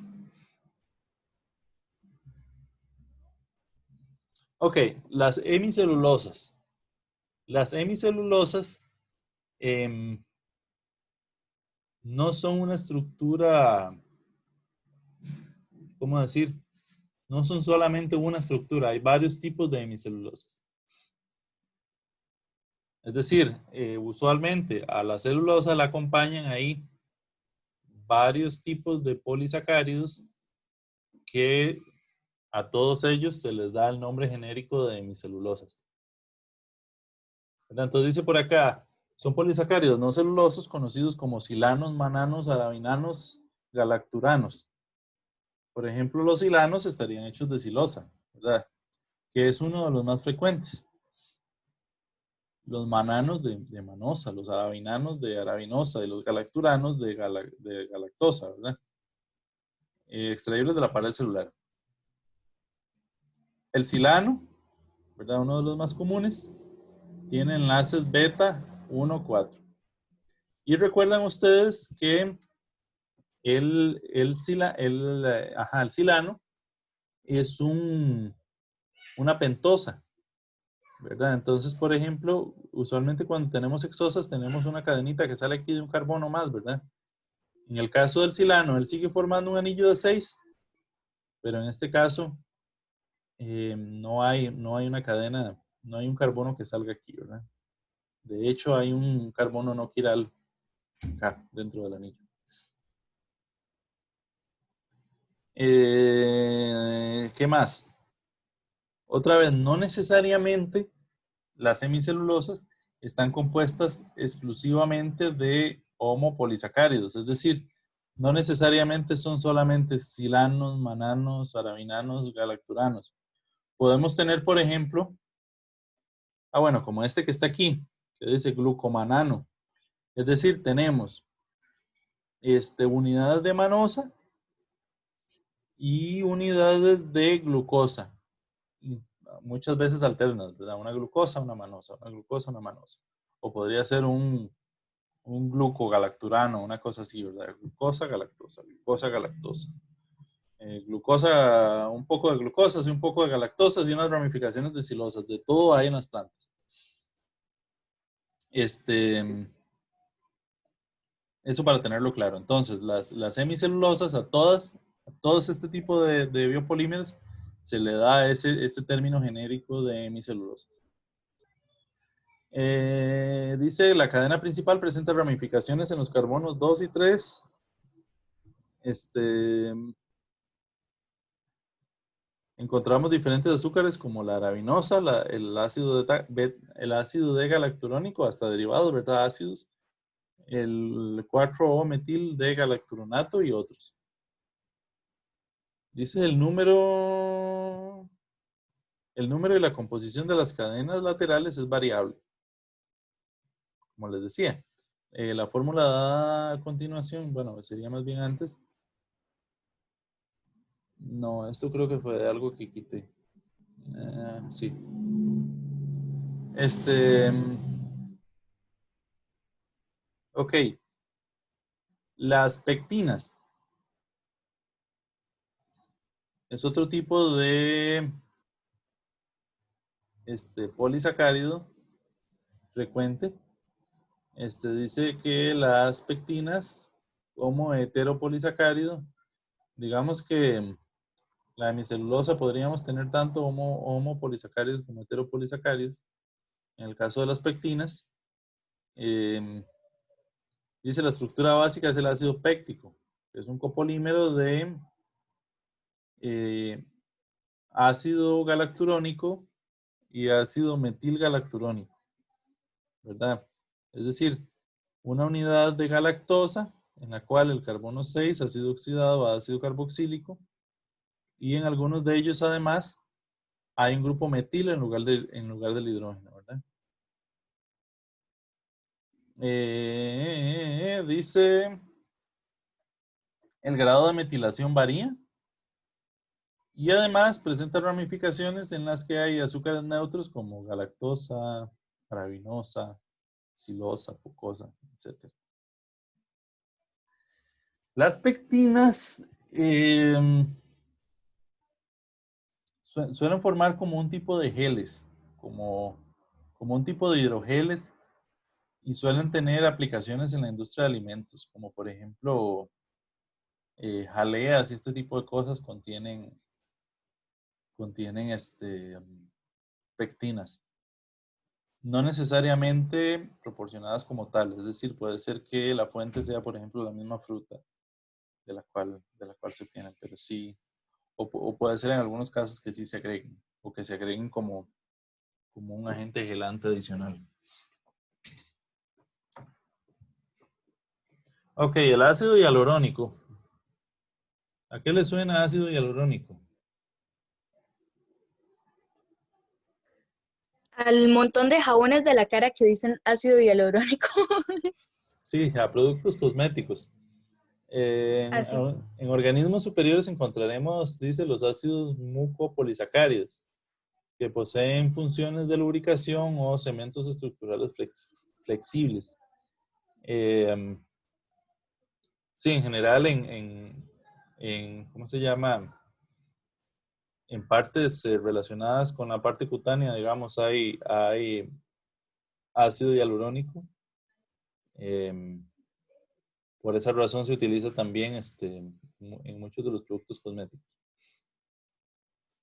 S1: Ok, las hemicelulosas. Las hemicelulosas no son una estructura, ¿cómo decir? No son solamente una estructura, hay varios tipos de hemicelulosas. Es decir, usualmente a la celulosa la acompañan ahí varios tipos de polisacáridos que a todos ellos se les da el nombre genérico de hemicelulosas. Entonces dice por acá, son polisacáridos no celulosos conocidos como silanos, mananos, arabinanos, galacturanos. Por ejemplo, los silanos estarían hechos de silosa, ¿verdad? Que es uno de los más frecuentes. Los mananos de manosa, los arabinanos de arabinosa y los galacturanos de galactosa, ¿verdad? Extraíbles de la pared celular. El silano, ¿verdad? Uno de los más comunes, tiene enlaces beta 1,4. Y recuerdan ustedes que el silano es una pentosa, ¿verdad? Entonces, por ejemplo, usualmente cuando tenemos hexosas tenemos una cadenita que sale aquí de un carbono más, ¿verdad? En el caso del silano, él sigue formando un anillo de 6, pero en este caso no hay una cadena, no hay un carbono que salga aquí, ¿verdad? De hecho, hay un carbono no quiral acá dentro del anillo. ¿Qué más? Otra vez, no necesariamente las hemicelulosas están compuestas exclusivamente de homopolisacáridos, es decir, no necesariamente son solamente silanos, mananos, arabinanos, galacturanos. Podemos tener, por ejemplo, bueno, como este que está aquí, que dice glucomanano. Es decir, tenemos unidades de manosa y unidades de glucosa. Muchas veces alternas, ¿verdad? Una glucosa, una manosa, una glucosa, una manosa. O podría ser un glucogalacturano, una cosa así, ¿verdad? Glucosa, galactosa, glucosa, galactosa. Glucosa, un poco de glucosas y un poco de galactosas y unas ramificaciones de silosas. De todo hay en las plantas. Eso para tenerlo claro. Entonces, las hemicelulosas a todos este tipo de biopolímeros se le da este término genérico de hemicelulosas. Dice, la cadena principal presenta ramificaciones en los carbonos 2 y 3. Encontramos diferentes azúcares como la arabinosa, el ácido D-galacturónico, hasta derivados, ¿verdad? Ácidos, el 4-O-metil D-galacturonato y otros. Dice el número y la composición de las cadenas laterales es variable. Como les decía, la fórmula dada a continuación, bueno, sería más bien antes. No, esto creo que fue de algo que quité. Sí. Ok. Las pectinas. Es otro tipo de polisacárido frecuente. Dice que las pectinas como heteropolisacárido. Digamos que la hemicelulosa podríamos tener tanto homopolisacáridos como heteropolisacáridos. En el caso de las pectinas, dice la estructura básica es el ácido péctico, que es un copolímero de ácido galacturónico y ácido metilgalacturónico, ¿verdad? Es decir, una unidad de galactosa en la cual el carbono 6 ha sido oxidado a ácido carboxílico y en algunos de ellos además hay un grupo metil en lugar del hidrógeno, ¿verdad? Dice, el grado de metilación varía y además presenta ramificaciones en las que hay azúcares neutros como galactosa, arabinosa, silosa, fucosa, etc. Las pectinas suelen formar como un tipo de geles, como un tipo de hidrogeles, y suelen tener aplicaciones en la industria de alimentos, como por ejemplo jaleas y este tipo de cosas contienen pectinas. No necesariamente proporcionadas como tal, es decir, puede ser que la fuente sea, por ejemplo, la misma fruta de la cual se obtienen, pero sí, o puede ser en algunos casos que sí se agreguen, o que se agreguen como un agente gelante adicional. Ok, el ácido hialurónico. ¿A qué le suena ácido hialurónico?
S2: Al montón de jabones de la cara que dicen ácido hialurónico.
S1: Sí, a productos cosméticos.
S2: Así.
S1: En organismos superiores encontraremos, dice, los ácidos mucopolisacáridos, que poseen funciones de lubricación o cementos estructurales flexibles. Sí, en general, ¿cómo se llama? En partes relacionadas con la parte cutánea, digamos, hay ácido hialurónico. Por esa razón se utiliza también en muchos de los productos cosméticos.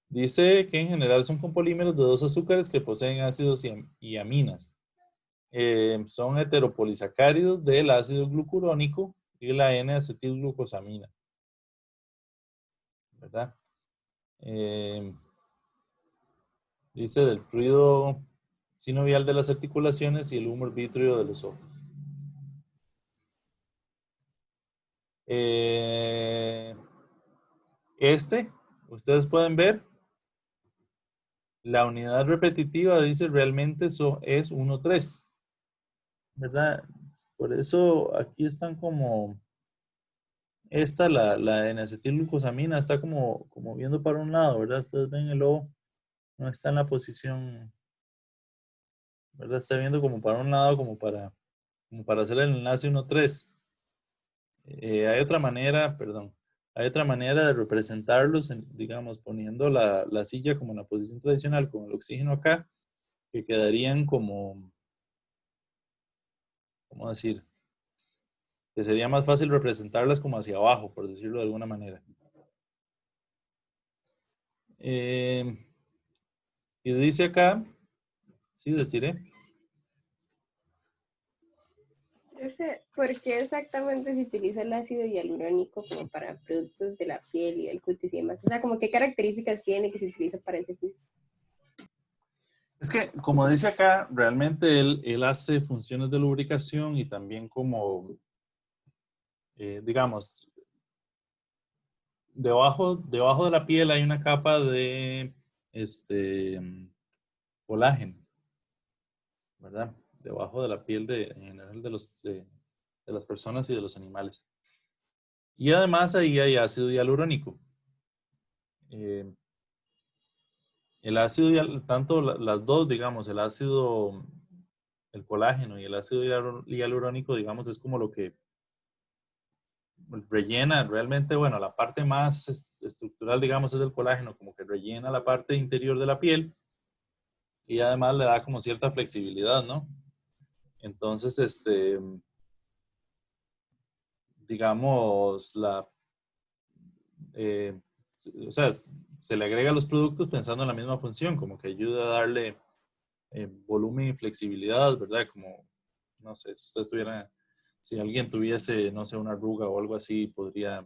S1: Dice que en general son compolímeros de dos azúcares que poseen ácidos y aminas. Son heteropolisacáridos del ácido glucurónico y la N-acetilglucosamina, ¿verdad? Dice del fluido sinovial de las articulaciones y el humor vítreo de los ojos. Ustedes pueden ver, la unidad repetitiva dice realmente eso es 1,3, ¿verdad? Por eso aquí están como, la N-acetilglucosamina está como viendo para un lado, ¿verdad? Ustedes ven el O, no está en la posición, ¿verdad? Está viendo como para un lado, como para hacer el enlace 1,3. Hay otra manera de representarlos, digamos, poniendo la silla como en la posición tradicional, con el oxígeno acá, que quedarían como, ¿cómo decir? Que sería más fácil representarlas como hacia abajo, por decirlo de alguna manera. Y dice acá, sí, deciré.
S5: ¿Por qué exactamente se utiliza el ácido hialurónico como para productos de la piel y del cutis y demás? O sea, como qué características tiene que se utiliza para ese fin.
S1: Es que, como dice acá, realmente él hace funciones de lubricación y también como, digamos, debajo de la piel hay una capa de colágeno, ¿verdad? Debajo de la piel en general de las personas y de los animales. Y además ahí hay ácido hialurónico. El ácido, tanto las dos, digamos, el colágeno y el ácido hialurónico, digamos, es como lo que rellena realmente, bueno, la parte más estructural, digamos, es el colágeno, como que rellena la parte interior de la piel y además le da como cierta flexibilidad, ¿no? Entonces, digamos, o sea, se le agrega a los productos pensando en la misma función, como que ayuda a darle volumen y flexibilidad, ¿verdad? Como, no sé, si ustedes tuvieran, si alguien tuviese, no sé, una arruga o algo así, podría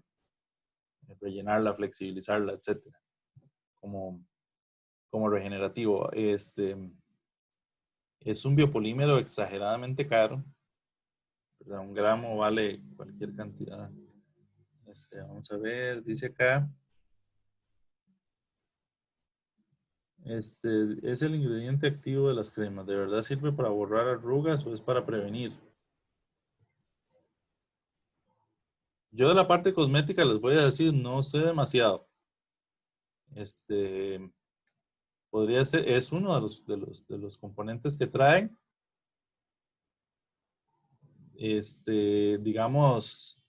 S1: rellenarla, flexibilizarla, etcétera, como regenerativo. Es un biopolímero exageradamente caro, ¿verdad? 1 gramo vale cualquier cantidad. Vamos a ver, dice acá. Es el ingrediente activo de las cremas. ¿De verdad sirve para borrar arrugas o es para prevenir? Yo de la parte cosmética les voy a decir, no sé demasiado. Podría ser, es uno de los componentes que trae. Digamos,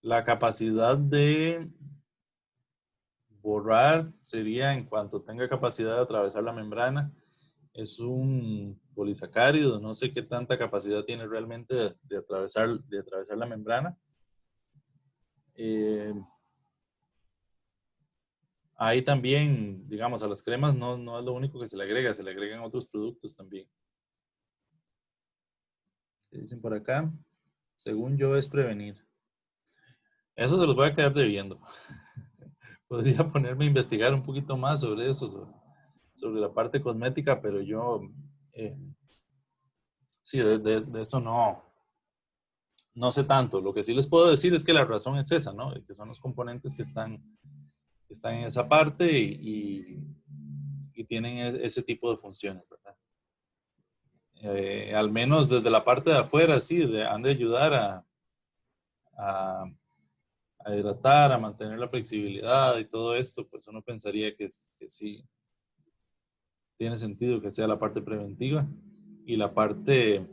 S1: la capacidad de borrar sería en cuanto tenga capacidad de atravesar la membrana. Es un polisacárido, no sé qué tanta capacidad tiene realmente de atravesar la membrana. Ahí también, digamos, a las cremas no es lo único que se le agrega, se le agregan otros productos también. ¿Qué dicen por acá? Según yo es prevenir. Eso se los voy a quedar debiendo. Podría ponerme a investigar un poquito más sobre eso, sobre la parte cosmética, pero yo, sí, de eso no sé tanto. Lo que sí les puedo decir es que la razón es esa, ¿no? Que son los componentes que están en esa parte y tienen ese tipo de funciones, ¿verdad? Al menos desde la parte de afuera, sí, han de ayudar a hidratar, a mantener la flexibilidad y todo esto, pues uno pensaría que sí tiene sentido que sea la parte preventiva, y la parte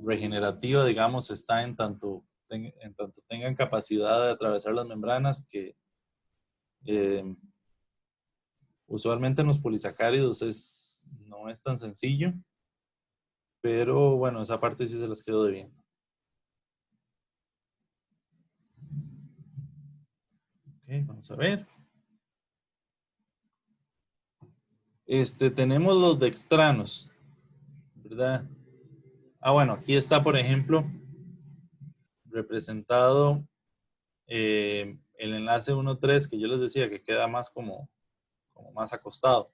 S1: regenerativa, digamos, está en tanto tengan capacidad de atravesar las membranas, que usualmente en los polisacáridos no es tan sencillo, pero bueno, esa parte sí se las quedo debiendo. Ok, vamos a ver. Tenemos los dextranos, ¿verdad? Bueno, aquí está, por ejemplo, representado el enlace 1,3, que yo les decía que queda más como más acostado.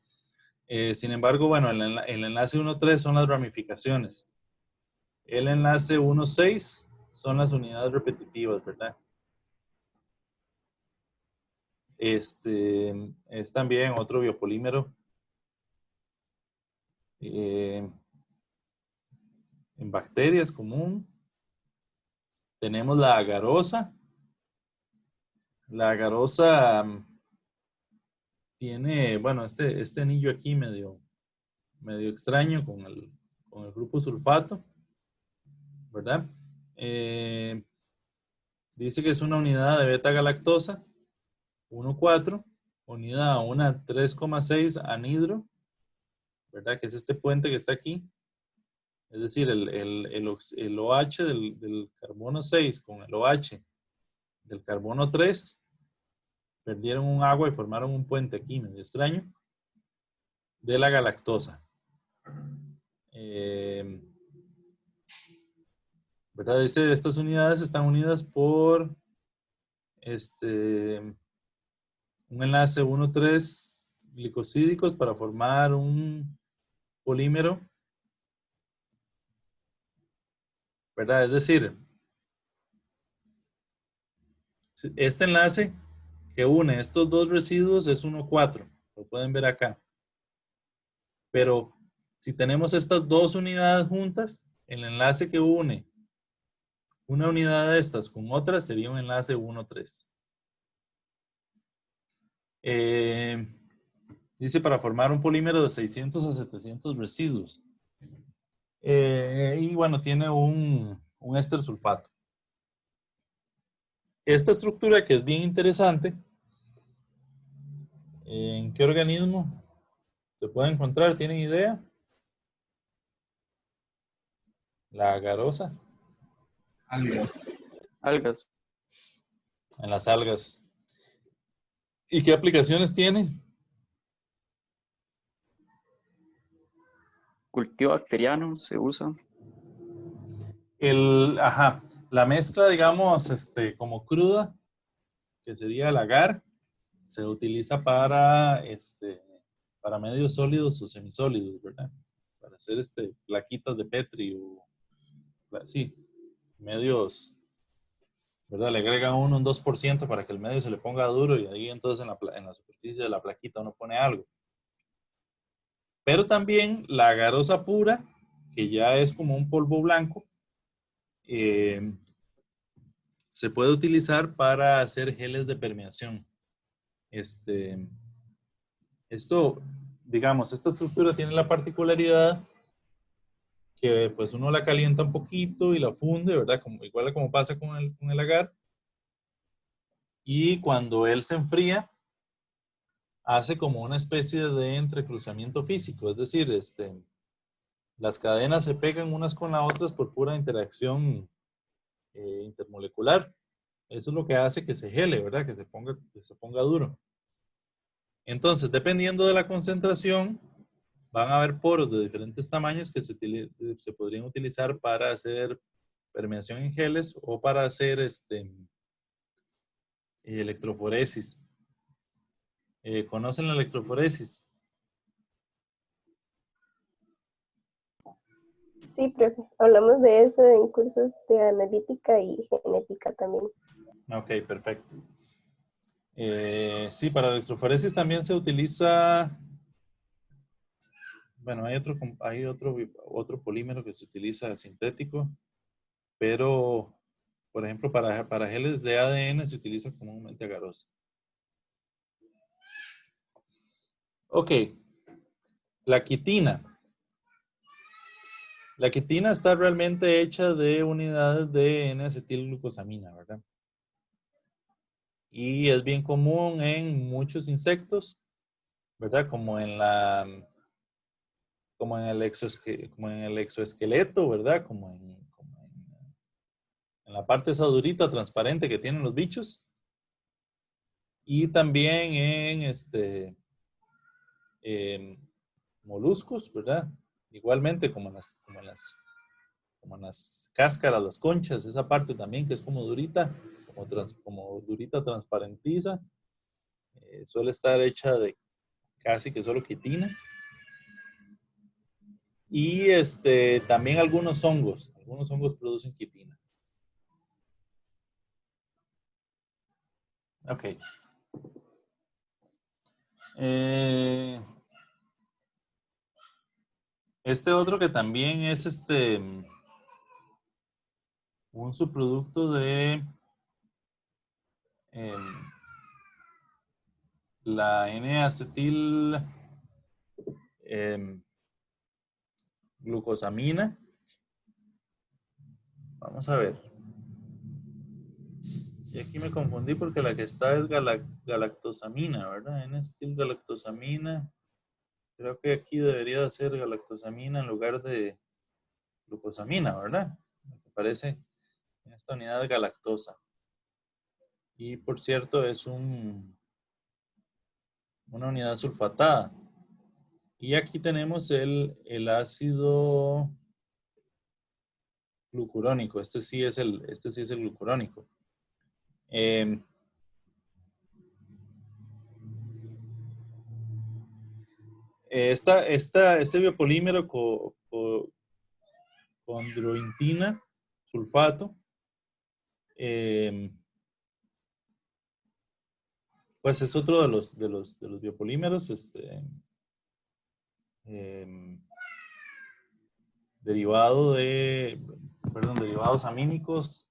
S1: Sin embargo, bueno, el enlace 1,3 son las ramificaciones. El enlace 1,6 son las unidades repetitivas, ¿verdad? Es también otro biopolímero. En bacterias común. Tenemos la agarosa. La agarosa tiene, bueno, este anillo aquí medio extraño con el grupo sulfato, ¿verdad? Dice que es una unidad de beta-galactosa, 1,4, unida a una 3,6 anhidro, ¿verdad? Que es este puente que está aquí. Es decir, el OH del carbono 6 con el OH del carbono 3 perdieron un agua y formaron un puente aquí medio extraño de la galactosa. ¿Verdad? Dice, estas unidades están unidas por un enlace 1,3 glicosídicos para formar un polímero, ¿verdad? Es decir, este enlace que une estos dos residuos es 1,4, lo pueden ver acá. Pero si tenemos estas dos unidades juntas, el enlace que une una unidad de estas con otra sería un enlace 1,3. Dice para formar un polímero de 600 a 700 residuos. Y bueno, tiene un éster sulfato. Esta estructura, que es bien interesante, ¿en qué organismo se puede encontrar? ¿Tienen idea? La agarosa.
S3: Algas.
S6: Algas.
S1: En las algas. ¿Y qué aplicaciones tiene?
S6: Cultivo bacteriano se usa.
S1: La mezcla, digamos, como cruda, que sería el agar, se utiliza para medios sólidos o semisólidos, ¿verdad? Para hacer plaquitas de Petri o, sí, medios, ¿verdad? Le agrega uno un 2% para que el medio se le ponga duro y ahí entonces en la superficie de la plaquita uno pone algo. Pero también la agarosa pura, que ya es como un polvo blanco, se puede utilizar para hacer geles de permeación. Esto, digamos, esta estructura tiene la particularidad que pues uno la calienta un poquito y la funde, ¿verdad? Igual como pasa con el agar. Y cuando él se enfría, hace como una especie de entrecruzamiento físico, es decir, las cadenas se pegan unas con las otras por pura interacción intermolecular. Eso es lo que hace que se gele, ¿verdad? Que se ponga duro. Entonces, dependiendo de la concentración, van a haber poros de diferentes tamaños que se podrían utilizar para hacer permeación en geles o para hacer electroforesis. ¿Conocen la electroforesis?
S5: Sí, profe. Hablamos de eso en cursos de analítica y genética también.
S1: Ok, perfecto. Sí, para electroforesis también se utiliza, bueno, hay otro polímero que se utiliza sintético, pero, por ejemplo, para geles de ADN se utiliza comúnmente agarosa. Ok, la quitina. La quitina está realmente hecha de unidades de N-acetilglucosamina, ¿verdad? Y es bien común en muchos insectos, ¿verdad? Como en el exoesqueleto, ¿verdad? Como en la parte esa durita transparente que tienen los bichos. Y también en moluscos, ¿verdad? Igualmente como en las cáscaras, las conchas, esa parte también que es como durita, como durita transparentiza, suele estar hecha de casi que solo quitina. Y también algunos hongos producen quitina. Ok. Este otro que también es un subproducto de la N-acetil glucosamina. Vamos a ver. Y aquí me confundí porque la que está es galactosamina, ¿verdad? N-acetil galactosamina. Creo que aquí debería de ser galactosamina en lugar de glucosamina, ¿verdad? Me parece en esta unidad de galactosa. Y por cierto, es una unidad sulfatada. Y aquí tenemos el ácido glucurónico. Este sí es el glucurónico. Este biopolímero condroitina sulfato, pues es otro de los biopolímeros derivados amínicos,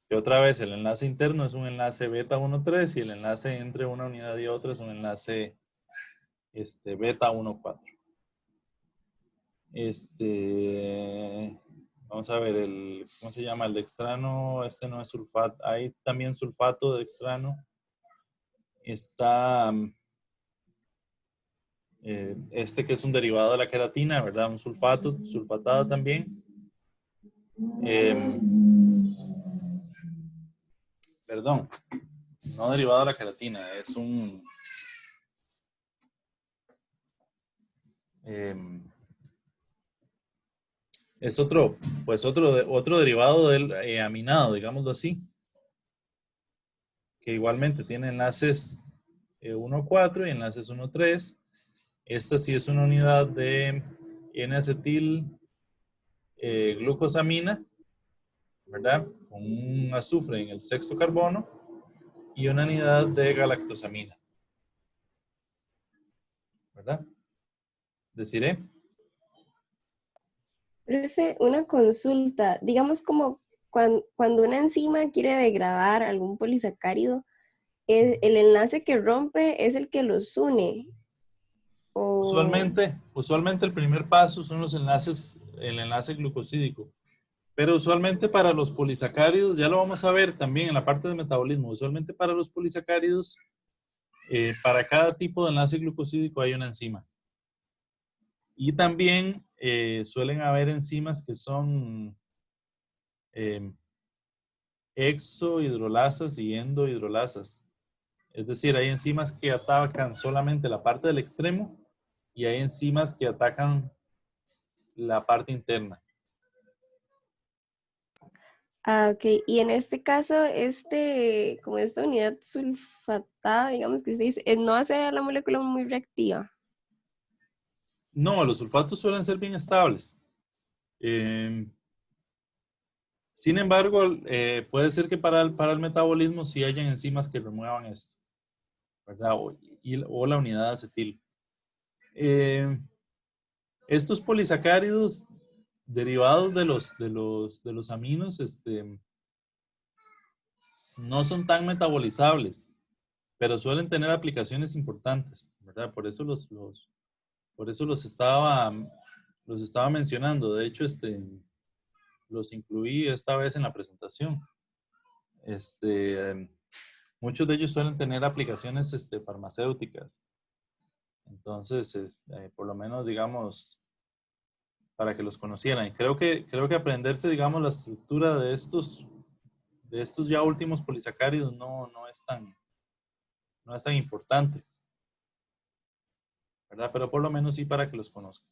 S1: que otra vez el enlace interno es un enlace beta 1,3 y el enlace entre una unidad y otra es un enlace beta 1,4. Vamos a ver, ¿cómo se llama? El dextrano, no es sulfato, hay también sulfato de dextrano. Está Este que es un derivado de la queratina, ¿verdad? Un sulfato, sulfatado también. Perdón, no derivado de la queratina, es un... es otro, pues otro derivado del aminado, digámoslo así, que igualmente tiene enlaces 1,4 y enlaces 1,3. Esta sí es una unidad de N-acetil glucosamina, ¿verdad? Con un azufre en el sexto carbono y una unidad de galactosamina, ¿verdad? Deciré.
S5: Profe, una consulta. Digamos como cuando una enzima quiere degradar algún polisacárido, el enlace que rompe es el que los une. O...
S1: Usualmente el primer paso son los enlaces, el enlace glucosídico. Pero usualmente para los polisacáridos, ya lo vamos a ver también en la parte de metabolismo, usualmente para los polisacáridos, para cada tipo de enlace glucosídico hay una enzima. Y también suelen haber enzimas que son exohidrolasas y endohidrolasas. Es decir, hay enzimas que atacan solamente la parte del extremo y hay enzimas que atacan la parte interna.
S5: Ah, ok. Y en este caso, como esta unidad sulfatada, digamos que usted dice, no hace a la molécula muy reactiva.
S1: No, los sulfatos suelen ser bien estables. Sin embargo, puede ser que para el metabolismo sí hayan enzimas que remuevan esto, ¿verdad? O la unidad de acetil. Estos polisacáridos derivados de los aminos no son tan metabolizables, pero suelen tener aplicaciones importantes, ¿verdad? Por eso los estaba mencionando. De hecho, los incluí esta vez en la presentación. Muchos de ellos suelen tener aplicaciones farmacéuticas. Entonces, por lo menos, digamos, para que los conocieran. Y creo que aprenderse, digamos, la estructura de estos ya últimos polisacáridos no es tan importante, ¿verdad? Pero por lo menos sí para que los conozcan.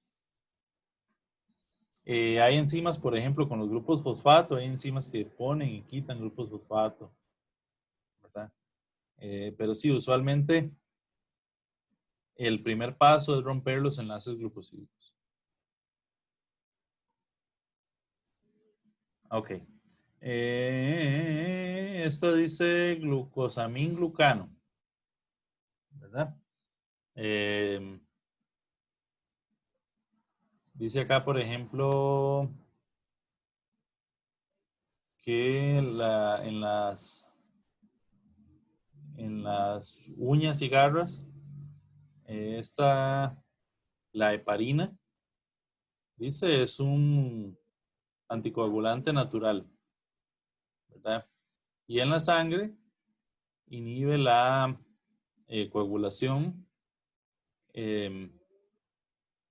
S1: Hay enzimas, por ejemplo, con los grupos fosfato, hay enzimas que ponen y quitan grupos fosfato, ¿verdad? Pero sí, usualmente el primer paso es romper los enlaces glucosídicos. Ok. Esta dice glucosamín-glucano, ¿verdad? Dice acá, por ejemplo, que en las uñas y garras, la heparina, dice, es un anticoagulante natural, ¿verdad? Y en la sangre inhibe la coagulación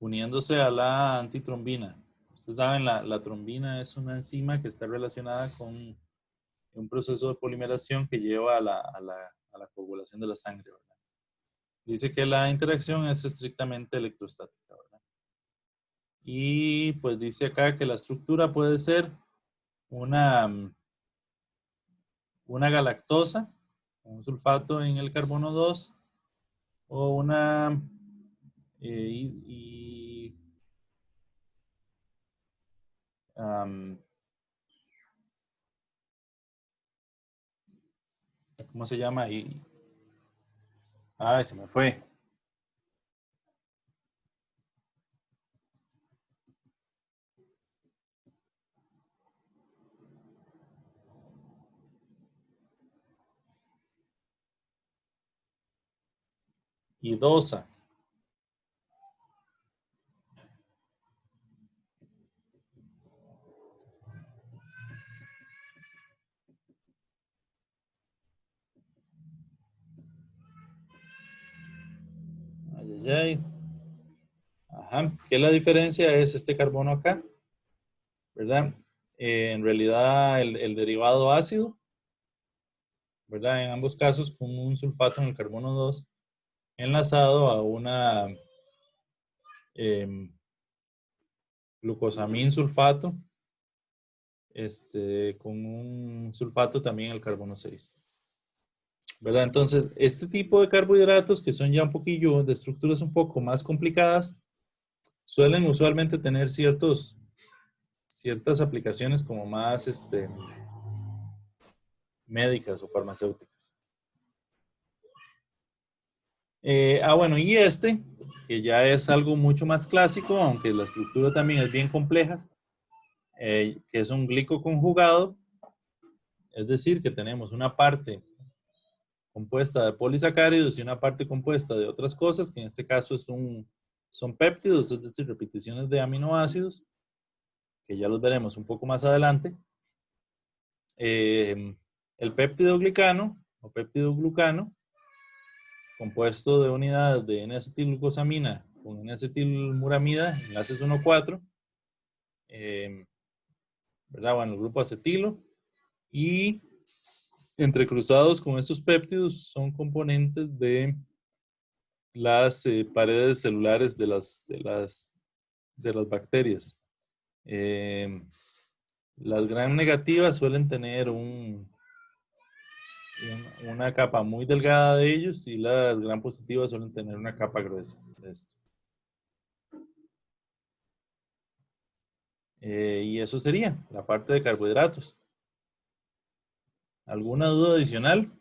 S1: uniéndose a la antitrombina. Ustedes saben, la trombina es una enzima que está relacionada con un proceso de polimeración que lleva a la coagulación de la sangre, ¿verdad? Dice que la interacción es estrictamente electrostática, ¿verdad? Y pues dice acá que la estructura puede ser una galactosa, un sulfato en el carbono 2, o una ¿cómo se llama? Ay, se me fue. Idosa. Ay, ay, ay. Ajá. ¿Qué la diferencia es este carbono acá? ¿Verdad? En realidad el derivado ácido, ¿verdad? En ambos casos con un sulfato en el carbono 2 enlazado a una glucosamín sulfato con un sulfato también en el carbono 6. ¿Verdad? Entonces, este tipo de carbohidratos que son ya un poquillo de estructuras un poco más complicadas, suelen usualmente tener ciertas aplicaciones como más médicas o farmacéuticas. Bueno, y que ya es algo mucho más clásico, aunque la estructura también es bien compleja, que es un glicoconjugado, es decir, que tenemos una parte compuesta de polisacáridos y una parte compuesta de otras cosas, que en este caso son péptidos, es decir, repeticiones de aminoácidos, que ya los veremos un poco más adelante. El péptido glicano o péptido glucano, compuesto de unidades de N-acetilglucosamina con N-acetilmuramida, enlaces 1,4, ¿verdad? Bueno, el grupo acetilo, y entrecruzados con estos péptidos son componentes de las paredes celulares de las bacterias. Las gram negativas suelen tener una capa muy delgada de ellos y las gram positivas suelen tener una capa gruesa de esto. Y eso sería la parte de carbohidratos. ¿Alguna duda adicional?